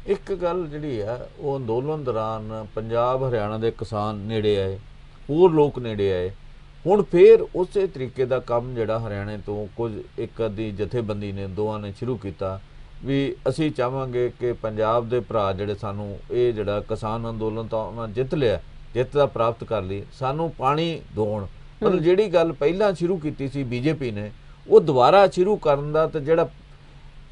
ਇੱਕ ਗੱਲ ਜਿਹੜੀ ਆ ਉਹ ਅੰਦੋਲਨ ਦੌਰਾਨ ਪੰਜਾਬ ਹਰਿਆਣਾ ਦੇ ਕਿਸਾਨ ਨੇੜੇ ਆਏ, ਹੋਰ ਲੋਕ ਨੇੜੇ ਆਏ। ਹੁਣ ਫਿਰ ਉਸੇ ਤਰੀਕੇ ਦਾ ਕੰਮ ਜਿਹੜਾ ਹਰਿਆਣੇ ਤੋਂ ਕੁਝ ਇੱਕ ਅੱਧੀ ਜਥੇਬੰਦੀ ਨੇ ਦੋਵਾਂ ਨੇ ਸ਼ੁਰੂ ਕੀਤਾ ਵੀ ਅਸੀਂ ਚਾਹਾਂਗੇ ਕਿ ਪੰਜਾਬ ਦੇ ਭਰਾ ਜਿਹੜੇ ਸਾਨੂੰ ਇਹ ਜਿਹੜਾ ਕਿਸਾਨ ਅੰਦੋਲਨ ਤਾਂ ਉਹਨਾਂ ਜਿੱਤ ਲਿਆ, ਜਿੱਤ ਦਾ ਪ੍ਰਾਪਤ ਕਰ ਲਈ, ਸਾਨੂੰ ਪਾਣੀ ਦਿਵਾਉਣ। ਮਤਲਬ ਜਿਹੜੀ ਗੱਲ ਪਹਿਲਾਂ ਸ਼ੁਰੂ ਕੀਤੀ ਸੀ BJP ਨੇ ਉਹ ਦੁਬਾਰਾ ਸ਼ੁਰੂ ਕਰਨ ਦਾ ਤੇ ਜਿਹੜਾ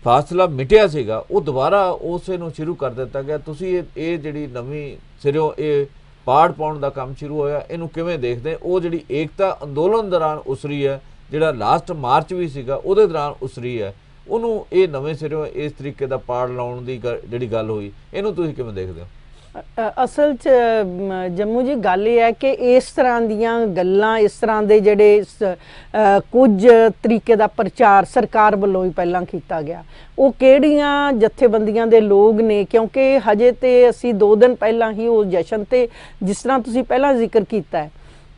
ਫਾਸਲਾ ਮਿਟਿਆ ਸੀਗਾ ਉਹ ਦੁਬਾਰਾ ਉਸੇ ਨੂੰ ਸ਼ੁਰੂ ਕਰ ਦਿੱਤਾ ਗਿਆ। ਤੁਸੀਂ ਇਹ ਜਿਹੜੀ ਨਵੀਂ ਸਿਰਿਓਂ ਇਹ ਪਾੜ ਪਾਉਣ ਦਾ ਕੰਮ ਸ਼ੁਰੂ ਹੋਇਆ, ਇਹਨੂੰ ਕਿਵੇਂ ਦੇਖਦੇ? ਉਹ ਜਿਹੜੀ ਏਕਤਾ ਅੰਦੋਲਨ ਦੌਰਾਨ ਉਸਰੀ ਹੈ, ਜਿਹੜਾ ਲਾਸਟ ਮਾਰਚ ਵੀ ਸੀਗਾ ਉਹਦੇ ਦੌਰਾਨ ਉਸਰੀ ਹੈ, ਉਹਨੂੰ ਇਹ ਨਵੇਂ ਸਿਰਿਓਂ ਇਸ ਤਰੀਕੇ ਦਾ ਪਾੜ ਲਾਉਣ ਦੀ ਜਿਹੜੀ ਗੱਲ ਹੋਈ, ਇਹਨੂੰ ਤੁਸੀਂ ਕਿਵੇਂ ਦੇਖਦੇ ਹੋ? ਅਸਲ 'ਚ ਜੰਮੂ ਜੀ ਗੱਲ ਇਹ ਹੈ ਕਿ ਇਸ ਤਰ੍ਹਾਂ ਦੀਆਂ ਗੱਲਾਂ, ਇਸ ਤਰ੍ਹਾਂ ਦੇ ਜਿਹੜੇ ਕੁਝ ਤਰੀਕੇ ਦਾ ਪ੍ਰਚਾਰ ਸਰਕਾਰ ਵੱਲੋਂ ਹੀ ਪਹਿਲਾਂ ਕੀਤਾ ਗਿਆ। ਉਹ ਕਿਹੜੀਆਂ ਜਥੇਬੰਦੀਆਂ ਦੇ ਲੋਕ ਨੇ, ਕਿਉਂਕਿ ਹਜੇ ਤੇ ਅਸੀਂ 2 ਦਿਨ ਪਹਿਲਾਂ ਹੀ ਉਹ ਜਸ਼ਨ ਤੇ ਜਿਸ ਤਰ੍ਹਾਂ ਤੁਸੀਂ ਪਹਿਲਾਂ ਜ਼ਿਕਰ ਕੀਤਾ ਹੈ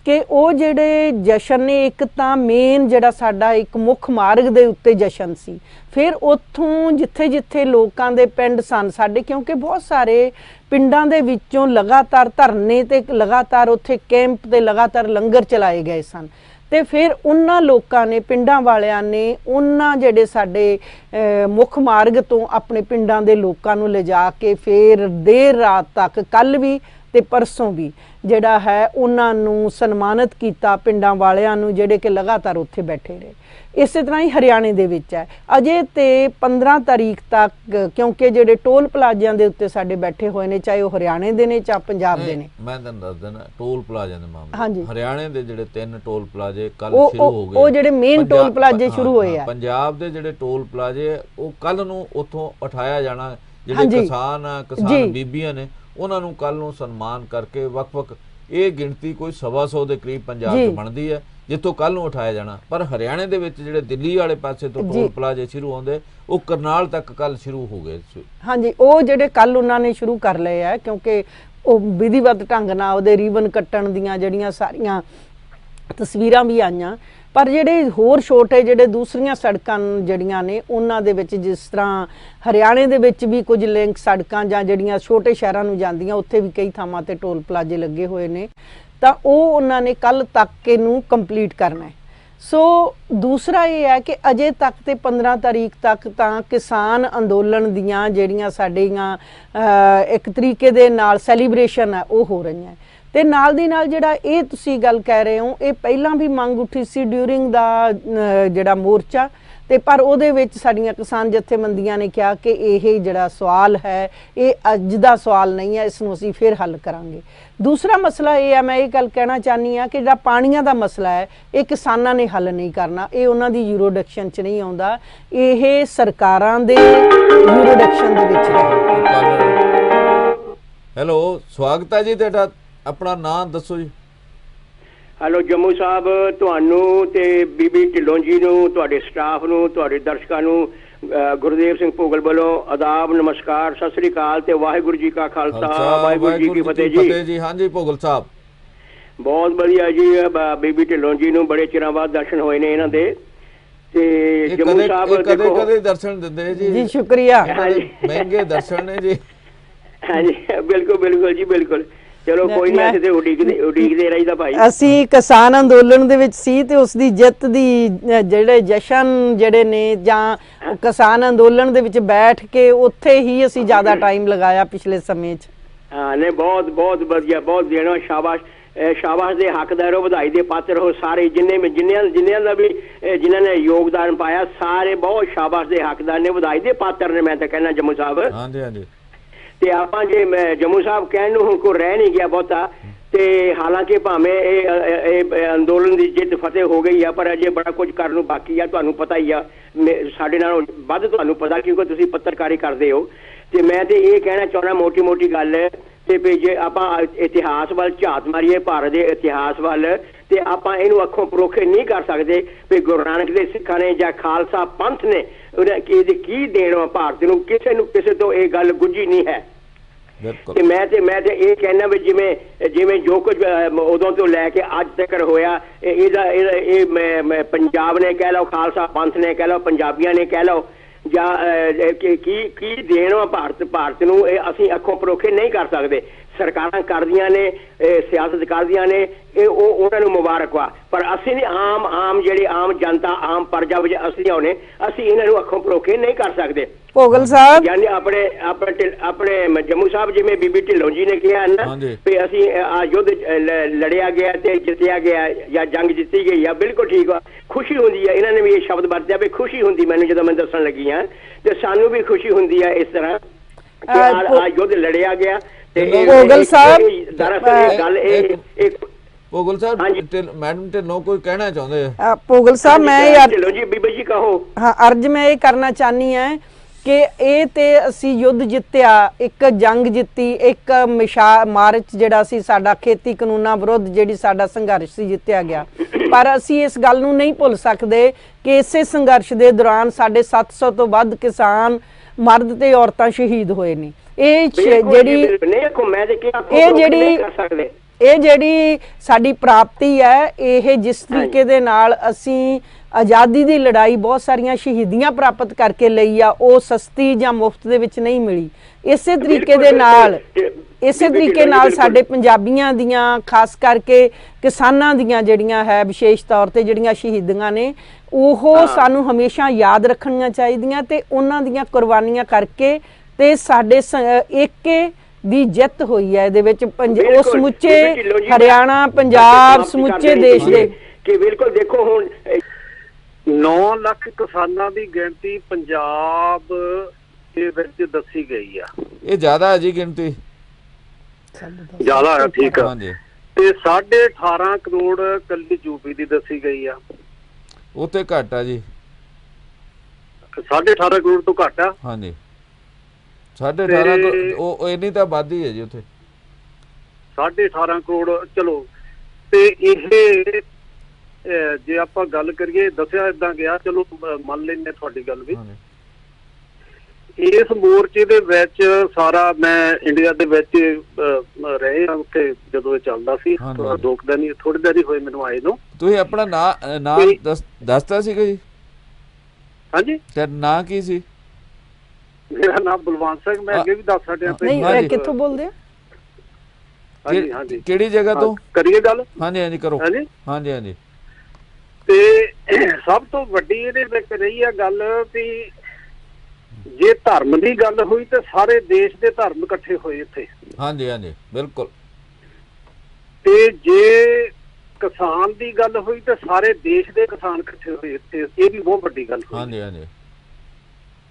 ਕਿ ਉਹ ਜਿਹੜੇ ਜਸ਼ਨ ਨੇ, ਇੱਕ ਤਾਂ ਮੇਨ ਜਿਹੜਾ ਸਾਡਾ ਇੱਕ ਮੁੱਖ ਮਾਰਗ ਦੇ ਉੱਤੇ ਜਸ਼ਨ ਸੀ, ਫਿਰ ਉੱਥੋਂ ਜਿੱਥੇ ਜਿੱਥੇ ਲੋਕਾਂ ਦੇ ਪਿੰਡ ਸਨ ਸਾਡੇ, ਕਿਉਂਕਿ ਬਹੁਤ ਸਾਰੇ ਪਿੰਡਾਂ ਦੇ ਵਿੱਚੋਂ ਲਗਾਤਾਰ ਧਰਨੇ ਤੇ ਲਗਾਤਾਰ ਉੱਥੇ ਕੈਂਪ ਤੇ ਲਗਾਤਾਰ ਲੰਗਰ ਚਲਾਏ ਗਏ ਸਨ ਤੇ ਫਿਰ ਉਹਨਾਂ ਲੋਕਾਂ ਨੇ, ਪਿੰਡਾਂ ਵਾਲਿਆਂ ਨੇ, ਉਹਨਾਂ ਜਿਹੜੇ ਸਾਡੇ ਮੁੱਖ ਮਾਰਗ ਤੋਂ ਆਪਣੇ ਪਿੰਡਾਂ ਦੇ ਲੋਕਾਂ ਨੂੰ ਲਿਜਾ ਕੇ ਫਿਰ ਦੇਰ ਰਾਤ ਤੱਕ, ਕੱਲ ਵੀ ਤੇ ਪਰਸੋਂ ਵੀ ਜਿਹੜਾ ਹੈ ਉਹਨਾਂ ਨੂੰ ਸਨਮਾਨਿਤ ਕੀਤਾ, ਪਿੰਡਾਂ ਵਾਲਿਆਂ ਨੂੰ ਜਿਹੜੇ ਕਿ ਲਗਾਤਾਰ ਉੱਥੇ ਬੈਠੇ ਰਹੇ। ਇਸੇ ਤਰ੍ਹਾਂ ਹੀ ਹਰਿਆਣੇ ਦੇ ਵਿੱਚ ਹੈ ਅਜੇ ਤੇ 15 ਤਾਰੀਖ ਤੱਕ, ਕਿਉਂਕਿ ਜਿਹੜੇ ਟੋਲ ਪਲਾਜ਼ਿਆਂ ਦੇ ਉੱਤੇ ਸਾਡੇ ਬੈਠੇ ਹੋਏ ਨੇ, ਚਾਹੇ ਉਹ ਹਰਿਆਣੇ ਦੇ ਨੇ ਚਾਹੇ ਪੰਜਾਬ ਦੇ ਨੇ। ਮੈਂ ਤੁਹਾਨੂੰ ਦੱਸ ਦਿੰਦਾ ਟੋਲ ਪਲਾਜ਼ਿਆਂ ਦੇ ਮਾਮਲੇ। ਹਾਂਜੀ, ਹਰਿਆਣੇ ਦੇ ਜਿਹੜੇ 3 ਟੋਲ ਪਲਾਜ਼ੇ ਕੱਲ ਉਹ ਸ਼ੁਰੂ ਹੋ ਗਏ, ਉਹ ਜਿਹੜੇ ਮੇਨ ਟੋਲ ਪਲਾਜ਼ੇ ਸ਼ੁਰੂ ਹੋਏ ਆ। ਪੰਜਾਬ ਦੇ ਜਿਹੜੇ ਟੋਲ ਪਲਾਜ਼ੇ ਉਹ ਕੱਲ ਨੂੰ ਉੱਥੋਂ ਉਠਾਇਆ ਜਾਣਾ। ਜਿਹੜੇ ਕਿਸਾਨ ਬੀਬੀਆਂ ਨੇ ਉਹਨਾਂ ਨੂੰ ਕੱਲ ਨੂੰ ਸਨਮਾਨ ਕਰਕੇ ਵੱਖ-ਵੱਖ, ਇਹ ਗਿਣਤੀ ਕੋਈ 125 ਦੇ ਕਰੀਬ ਪੰਜਾਬ 'ਚ ਬਣਦੀ ਹੈ ਜਿੱਥੋਂ ਕੱਲ ਨੂੰ ਉਠਾਇਆ ਜਾਣਾ। ਪਰ ਹਰਿਆਣੇ ਦੇ ਵਿੱਚ ਜਿਹੜੇ ਦਿੱਲੀ ਵਾਲੇ ਪਾਸੇ ਤੋਂ ਟੋਲ ਪਲਾਜ਼ੇ ਸ਼ੁਰੂ ਹੁੰਦੇ ਉਹ ਕਰਨਾਲ ਤੱਕ ਕੱਲ ਸ਼ੁਰੂ ਹੋ ਗਏ। ਹਾਂਜੀ, ਉਹ ਜਿਹੜੇ ਕੱਲ ਉਹਨਾਂ ਨੇ ਸ਼ੁਰੂ ਕਰ ਲਏ ਆ, ਕਿਉਂਕਿ ਉਹ ਵਿਧੀਵਤ ਢੰਗ ਨਾਲ ਉਹਦੇ ਰੀਬਨ ਕੱਟਣ ਦੀਆਂ ਜਿਹੜੀਆਂ ਸਾਰੀਆਂ ਤਸਵੀਰਾਂ ਵੀ ਆਈਆਂ। ਪਰ ਜਿਹੜੇ ਹੋਰ ਛੋਟੇ ਜਿਹੜੇ ਦੂਸਰੀਆਂ ਸੜਕਾਂ ਜਿਹੜੀਆਂ ਨੇ ਉਹਨਾਂ ਦੇ ਵਿੱਚ, ਜਿਸ ਤਰ੍ਹਾਂ ਹਰਿਆਣੇ ਦੇ ਵਿੱਚ ਵੀ ਕੁਝ ਲਿੰਕ ਸੜਕਾਂ ਜਾਂ ਜਿਹੜੀਆਂ ਛੋਟੇ ਸ਼ਹਿਰਾਂ ਨੂੰ ਜਾਂਦੀਆਂ, ਉੱਥੇ ਵੀ ਕਈ ਥਾਵਾਂ ਤੇ ਟੋਲ ਪਲਾਜ਼ੇ ਲੱਗੇ ਹੋਏ ਨੇ, ਤਾਂ ਉਹ ਉਹਨਾਂ ਨੇ ਕੱਲ ਤੱਕ ਇਹਨੂੰ ਕੰਪਲੀਟ ਕਰਨਾ ਹੈ। ਸੋ ਦੂਸਰਾ ਇਹ ਹੈ ਕਿ ਅਜੇ ਤੱਕ ਤੇ 15 ਤਾਰੀਖ ਤੱਕ ਤਾਂ ਕਿਸਾਨ ਅੰਦੋਲਨ ਦੀਆਂ ਜਿਹੜੀਆਂ ਸਾਡੀਆਂ ਇੱਕ ਤਰੀਕੇ ਦੇ ਨਾਲ ਸੈਲੀਬ੍ਰੇਸ਼ਨ ਹੈ ਉਹ ਹੋ ਰਹੀਆਂ। ਤੇ ਨਾਲ ਦੀ ਨਾਲ ਜਿਹੜਾ ਇਹ ਤੁਸੀਂ ਗੱਲ ਕਹਿ ਰਹੇ ਹੋ, ਇਹ ਪਹਿਲਾਂ ਵੀ ਮੰਗ ਉੱਠੀ ਸੀ ਡਿਊਰਿੰਗ ਦਾ ਜਿਹੜਾ ਮੋਰਚਾ, ਤੇ ਪਰ ਉਹਦੇ ਵਿੱਚ ਸਾਡੀਆਂ ਕਿਸਾਨ ਜਥੇਬੰਦੀਆਂ ਨੇ ਕਿਹਾ ਕਿ ਇਹ ਜਿਹੜਾ ਸਵਾਲ ਹੈ ਇਹ ਅੱਜ ਦਾ ਸਵਾਲ ਨਹੀਂ ਹੈ, ਇਸ ਨੂੰ ਅਸੀਂ ਫਿਰ ਹੱਲ ਕਰਾਂਗੇ। ਦੂਸਰਾ ਮਸਲਾ ਇਹ ਹੈ, ਮੈਂ ਇਹ ਗੱਲ ਕਹਿਣਾ ਚਾਹੁੰਦੀ ਹਾਂ ਕਿ ਜਿਹੜਾ ਪਾਣੀਆਂ ਦਾ ਮਸਲਾ ਹੈ ਇਹ ਕਿਸਾਨਾਂ ਨੇ ਹੱਲ ਨਹੀਂ ਕਰਨਾ, ਇਹ ਉਹਨਾਂ ਦੀ ਯੂਰੋਡਕਸ਼ਨ 'ਚ ਨਹੀਂ ਆਉਂਦਾ, ਇਹ ਸਰਕਾਰਾਂ ਦੇ ਯੂਰੋਡਕਸ਼ਨ ਦੇ ਵਿੱਚ ਹੈ। ਹੈਲੋ, ਸਵਾਗਤ ਹੈ ਜੀ ਤੁਹਾਡਾ, ਆਪਣਾ ਨਾਮ ਦੱਸੋ ਜੀ। ਹੈਲੋ ਜੰਮੂ ਸਾਹਿਬ, ਤੁਹਾਨੂੰ ਤੇ ਬੀਬੀ ਢਿੱਲੋਂ ਜੀ ਨੂੰ, ਤੁਹਾਡੇ ਸਟਾਫ ਨੂੰ, ਤੁਹਾਡੇ ਦਰਸ਼ਕਾਂ ਨੂੰ ਗੁਰਦੇਵ ਸਿੰਘ ਭੋਗਲ ਵੱਲੋਂ ਆਦਾਬ, ਨਮਸਕਾਰ, ਸਤਿ ਸ੍ਰੀ ਅਕਾਲ ਤੇ ਵਾਹਿਗੁਰੂ ਜੀ ਕਾ ਖਾਲਸਾ, ਵਾਹਿਗੁਰੂ ਜੀ ਕੀ ਫਤਿਹ ਜੀ। ਹਾਂਜੀ ਭੋਗਲ ਸਾਹਿਬ, ਬਹੁਤ ਵਧੀਆ ਜੀ। ਬੀਬੀ ਢਿੱਲੋਂ ਜੀ ਨੂੰ ਬੜੇ ਚਿਰਾਂ ਬਾਅਦ ਦਰਸ਼ਨ ਹੋਏ ਨੇ ਇਹਨਾਂ ਦੇ, ਤੇ ਜੰਮੂ ਸਾਹਿਬ ਕਦੇ ਦਰਸ਼ਨ ਦਿੰਦੇ ਜੀ। ਜੀ ਸ਼ੁਕਰੀਆ, ਮਹਿੰਗੇ ਦਰਸ਼ਨ ਨੇ ਜੀ। ਹਾਂਜੀ ਬਿਲਕੁਲ ਬਿਲਕੁਲ ਜੀ, ਬਿਲਕੁਲ। ਚਲੋ ਕੋਈ ਨਹੀਂ, ਅਸੀਂ ਤੇ ਉਡੀਕਦੇ ਰਹੀਦਾ ਭਾਈ। ਅਸੀਂ ਕਿਸਾਨ ਅੰਦੋਲਨ ਦੇ ਵਿੱਚ ਸੀ ਤੇ ਉਸ ਦੀ ਜਿੱਤ ਦੀ ਜਿਹੜੇ ਜਸ਼ਨ ਜਿਹੜੇ ਨੇ, ਜਾਂ ਕਿਸਾਨ ਅੰਦੋਲਨ ਦੇ ਵਿੱਚ ਬੈਠ ਕੇ ਉੱਥੇ ਹੀ ਅਸੀਂ ਜ਼ਿਆਦਾ ਟਾਈਮ ਲਗਾਇਆ ਪਿਛਲੇ ਸਮੇਂ 'ਚ। ਹਾਂ ਨਹੀਂ, ਬਹੁਤ ਬਹੁਤ ਵਧੀਆ, ਬਹੁਤ ਦੇਣਾ, ਸ਼ਾਬਾਸ਼। ਸ਼ਾਬਾਸ਼ ਦੇ ਹੱਕਦਾਰ ਹੋ, ਵਧਾਈ ਦੇ ਪਾਤਰ ਹੋ ਸਾਰੇ, ਜਿੰਨਿਆਂ ਦਾ ਵੀ ਜਿਨ੍ਹਾਂ ਨੇ ਯੋਗਦਾਨ ਪਾਇਆ, ਸਾਰੇ ਬਹੁਤ ਸ਼ਾਬਾਸ਼ ਦੇ ਹੱਕਦਾਰ ਨੇ, ਵਧਾਈ ਦੇ ਪਾਤਰ ਨੇ, ਮੈਂ ਤਾਂ ਕਹਿਣਾ ਜੰਮੂ ਸਾਹਿਬ। ਹਾਂਜੀ ਹਾਂਜੀ। ਤੇ ਆਪਾਂ ਜੇ ਜੰਮੂ ਸਾਹਿਬ ਕਹਿਣ ਨੂੰ ਹੁਣ ਕੋਈ ਰਹਿ ਨਹੀਂ ਗਿਆ ਬਹੁਤਾ, ਤੇ ਹਾਲਾਂਕਿ ਭਾਵੇਂ ਇਹ ਅੰਦੋਲਨ ਦੀ ਜਿੱਤ ਫਤਿਹ ਹੋ ਗਈ ਆ, ਪਰ ਅਜੇ ਬੜਾ ਕੁਝ ਕਰਨ ਨੂੰ ਬਾਕੀ ਆ। ਤੁਹਾਨੂੰ ਪਤਾ ਹੀ ਆ, ਸਾਡੇ ਨਾਲੋਂ ਵੱਧ ਤੁਹਾਨੂੰ ਪਤਾ, ਕਿਉਂਕਿ ਤੁਸੀਂ ਪੱਤਰਕਾਰੀ ਕਰਦੇ ਹੋ। ਤੇ ਮੈਂ ਤੇ ਇਹ ਕਹਿਣਾ ਚਾਹੁੰਦਾ, ਮੋਟੀ ਗੱਲ, ਤੇ ਵੀ ਜੇ ਆਪਾਂ ਇਤਿਹਾਸ ਵੱਲ ਝਾਤ ਮਾਰੀਏ, ਭਾਰਤ ਦੇ ਇਤਿਹਾਸ ਵੱਲ, ਤੇ ਆਪਾਂ ਇਹਨੂੰ ਅੱਖੋਂ ਪਰੋਖੇ ਨਹੀਂ ਕਰ ਸਕਦੇ ਵੀ ਗੁਰੂ ਨਾਨਕ ਦੇ ਸਿੱਖਾਂ ਨੇ ਜਾਂ ਖਾਲਸਾ ਪੰਥ ਨੇ ਇਹਦੇ ਕੀ ਦੇਣ ਭਾਰਤ ਨੂੰ, ਕਿਸੇ ਤੋਂ ਇਹ ਗੱਲ ਗੁੱਝੀ ਨਹੀਂ ਹੈ। ਤੇ ਮੈਂ ਤੇ ਇਹ ਕਹਿਣਾ ਵੀ ਜਿਵੇਂ ਜੋ ਕੁਝ ਉਦੋਂ ਤੋਂ ਲੈ ਕੇ ਅੱਜ ਤੱਕ ਹੋਇਆ, ਇਹ ਪੰਜਾਬ ਨੇ ਕਹਿ ਲਓ, ਖਾਲਸਾ ਪੰਥ ਨੇ ਕਹਿ ਲਓ, ਪੰਜਾਬੀਆਂ ਨੇ ਕਹਿ ਲਓ, ਜਾਂ ਕੀ ਦੇਣ ਭਾਰਤ ਨੂੰ, ਇਹ ਅਸੀਂ ਅੱਖੋਂ ਪਰੋਖੇ ਨਹੀਂ ਕਰ ਸਕਦੇ। ਸਰਕਾਰਾਂ ਕਰਦੀਆਂ ਨੇ, ਸਿਆਸਤ ਕਰਦੀਆਂ ਨੇ, ਇਹ ਉਹਨਾਂ ਨੂੰ ਮੁਬਾਰਕਵਾ, ਪਰ ਅਸੀਂ ਨਹੀਂ, ਆਮ ਜਿਹੜੀ ਆਮ ਜਨਤਾ, ਆਮ ਪ੍ਰਜਾ ਵਿੱਚ ਅਸੀਂ ਆਉਣੇ, ਅਸੀਂ ਇਹਨਾਂ ਨੂੰ ਅੱਖੋਂ ਪਰੋਖੇ ਨਹੀਂ ਕਰ ਸਕਦੇ। ਭੋਗਲ ਸਾਹਿਬ, ਯਾਨੀ ਆਪਣੇ ਜੰਮੂ ਸਾਹਿਬ, ਜਿਵੇਂ ਬੀਬੀ ਢਿੱਲੋਂ ਜੀ ਨੇ ਕਿਹਾ ਨਾ ਵੀ ਅਸੀਂ ਯੁੱਧ ਲੜਿਆ ਗਿਆ ਤੇ ਜਿੱਤਿਆ ਗਿਆ, ਜਾਂ ਜੰਗ ਜਿੱਤੀ ਗਈ ਆ, ਬਿਲਕੁਲ ਠੀਕ ਆ, ਖੁਸ਼ੀ ਹੁੰਦੀ ਆ। ਇਹਨਾਂ ਨੇ ਵੀ ਇਹ ਸ਼ਬਦ ਵਰਤਿਆ ਵੀ ਖੁਸ਼ੀ ਹੁੰਦੀ ਮੈਨੂੰ, ਜਦੋਂ ਮੈਂ ਦੱਸਣ ਲੱਗੀ ਹਾਂ, ਤੇ ਸਾਨੂੰ ਵੀ ਖੁਸ਼ੀ ਹੁੰਦੀ ਆ ਇਸ ਤਰ੍ਹਾਂ ਕਿ ਯੁੱਧ ਲੜਿਆ ਗਿਆ। ਭੋਗਲ ਸਾਹਿਬ, ਦਰਅਸਲ ਗੱਲ ਇਹ ਭੋਗਲ ਸਾਹਿਬ, ਮੈਡਮ ਢਿੱਲੋਂ ਕੋਈ ਕਹਿਣਾ ਚਾਹੁੰਦੇ ਆ? ਭੋਗਲ ਸਾਹਿਬ, ਮੈਂ ਢਿੱਲੋਂ ਜੀ, ਬੀਬੀ ਜੀ ਕਹੋ। ਹਾਂ, ਅਰਜ ਮੈਂ ਇਹ ਕਰਨਾ ਚਾਹਨੀ ਹੈ ਕਿ ਇਹ ਤੇ ਅਸੀਂ ਯੁੱਧ ਜਿੱਤਿਆ, ਇੱਕ ਜੰਗ ਜਿੱਤੀ, ਇੱਕ ਮਾਰਚ ਜਿਹੜਾ ਸੀ ਸਾਡਾ ਖੇਤੀ ਕਾਨੂੰਨਾਂ ਵਿਰੁੱਧ ਜਿਹੜੀ ਸਾਡਾ ਸੰਘਰਸ਼ ਸੀ, ਜਿੱਤਿਆ ਗਿਆ। ਪਰ ਅਸੀਂ ਇਸ ਗੱਲ ਨੂੰ ਨਹੀਂ ਭੁੱਲ ਸਕਦੇ ਕਿ ਇਸੇ ਸੰਘਰਸ਼ ਦੇ ਦੌਰਾਨ ਸਾਡੇ 700 ਤੋਂ ਵੱਧ ਕਿਸਾਨ, ਮਰਦ ਤੇ ਔਰਤਾਂ ਸ਼ਹੀਦ ਹੋਏ ਨੇ। ਇਹ ਜਿਹੜੀ ਇਹ ਜਿਹੜੀ ਸਾਡੀ ਪ੍ਰਾਪਤੀ ਹੈ, ਇਹ ਜਿਸ ਤਰੀਕੇ ਦੇ ਨਾਲ ਅਸੀਂ ਆਜ਼ਾਦੀ ਦੀ ਲੜਾਈ ਬਹੁਤ ਸਾਰੀਆਂ ਸ਼ਹੀਦੀਆਂ ਪ੍ਰਾਪਤ ਕਰਕੇ ਲਈ ਆ, ਉਹ ਸਸਤੀ ਜਾਂ ਮੁਫਤ ਦੇ ਵਿੱਚ ਨਹੀਂ ਮਿਲੀ। ਇਸੇ ਤਰੀਕੇ ਦੇ ਨਾਲ ਸਾਡੇ ਪੰਜਾਬੀਆਂ ਦੀਆਂ, ਖਾਸ ਕਰਕੇ ਕਿਸਾਨਾਂ ਦੀਆਂ ਜਿਹੜੀਆਂ ਹੈ ਵਿਸ਼ੇਸ਼ ਤੌਰ ਤੇ ਜਿਹੜੀਆਂ ਸ਼ਹੀਦੀਆਂ ਨੇ, ਉਹ ਸਾਨੂੰ ਹਮੇਸ਼ਾ ਯਾਦ ਰੱਖਣੀਆਂ ਚਾਹੀਦੀਆਂ ਤੇ ਉਹਨਾਂ ਦੀਆਂ ਕੁਰਬਾਨੀਆਂ ਕਰਕੇ ਤੇ ਸਾਡੇ ਏਕੇ ਦੀ ਜਿੱਤ ਹੋਈ ਹੈ ਇਹਦੇ ਵਿੱਚ। ਉਹ ਸਮੁੱਚੇ ਹਰਿਆਣਾ, ਪੰਜਾਬ, ਸਮੁੱਚੇ ਦੇਸ਼ ਦੇ ਕਿ ਬਿਲਕੁਲ ਦੇਖੋ ਹੁਣ 9 ਲੱਖ ਕਿਸਾਨਾਂ ਦੀ ਗਿਣਤੀ ਪੰਜਾਬ ਦੇ ਵਿੱਚ ਦੱਸੀ ਗਈ ਆ। ਇਹ ਜ਼ਿਆਦਾ ਹੈ ਜੀ ਗਿਣਤੀ? ਜ਼ਿਆਦਾ ਹੈ, ਠੀਕ ਆ। ਹਾਂਜੀ। ਤੇ 18.5 ਕਰੋੜ ਕੱਲੀ ਯੂਪੀ ਦੀ ਦੱਸੀ ਗਈ ਆ। ਉੱਥੇ ਘੱਟ ਆ ਜੀ। 18.5 ਕਰੋੜ ਤੋਂ ਘੱਟ ਆ। ਹਾਂਜੀ, 18.5 ਉਹ ਇੰਨੀ ਤਾਂ ਆਬਾਦੀ ਹੈ ਜੀ ਉੱਥੇ। 18.5 ਕਰੋੜ। ਚਲੋ, ਤੇ ਇਹ ਜੇ ਆਪਾਂ ਗੱਲ ਕਰੀਏ, ਦੱਸਿਆ ਏਦਾਂ ਗਿਆ, ਚਲੋ ਮੰਨ ਲੈਂਦੇ ਤੁਹਾਡੀ ਗੱਲ ਵੀ। ਇਸ ਮੋਰਚੇ ਦੇ ਵਿੱਚ ਸਾਰਾ, ਮੈਂ ਇੰਡੀਆ ਦੇ ਵਿੱਚ ਰਹੇ ਹਾਂ ਉੱਥੇ ਜਦੋਂ ਇਹ ਚੱਲਦਾ ਸੀ, ਥੋੜਾ 2 ਦਿਨ, ਥੋੜੇ ਦਿਨ ਹੀ ਹੋਏ ਮੈਨੂੰ ਆਏ ਨੂੰ। ਤੁਸੀਂ ਆਪਣਾ ਨਾਂ ਦੱਸਤਾ ਸੀਗਾ ਜੀ? ਹਾਂਜੀ, ਤੇ ਨਾਂ ਕੀ ਸੀ? ਮੇਰਾ ਨਾਮ ਬਲਵੰਤ ਸਿੰਘ, ਮੈਂ ਅੱਗੇ ਵੀ ਦੱਸ ਛੱਡਿਆ। ਨਹੀਂ, ਕਿੱਥੋਂ ਬੋਲਦੇ ਆ? ਹਾਂਜੀ ਹਾਂਜੀ। ਕਿਹੜੀ ਜਗ੍ਹਾ ਤੋਂ? ਕਰੀਏ ਗੱਲ? ਹਾਂਜੀ ਹਾਂਜੀ ਕਰੋ। ਹਾਂਜੀ ਹਾਂਜੀ ਹਾਂਜੀ। ਤੇ ਸਭ ਤੋਂ ਵੱਡੀ ਇਹਦੇ ਵਿੱਚ ਰਹੀ ਆ ਗੱਲ ਵੀ ਜੇ ਧਰਮ ਦੀ ਗੱਲ ਹੋਈ ਤੇ ਸਾਰੇ ਦੇਸ਼ ਦੇ ਧਰਮ ਇਕੱਠੇ ਹੋਏ ਇੱਥੇ। ਹਾਂਜੀ ਹਾਂਜੀ, ਬਿਲਕੁਲ। ਤੇ ਜੇ ਕਿਸਾਨ ਦੀ ਗੱਲ ਹੋਈ ਤੇ ਸਾਰੇ ਦੇਸ਼ ਦੇ ਕਿਸਾਨ ਇਕੱਠੇ ਹੋਏ ਇੱਥੇ, ਇਹ ਵੀ ਬਹੁਤ ਵੱਡੀ ਗੱਲ ਹੋਈ। ਹਾਂਜੀ ਹਾਂਜੀ।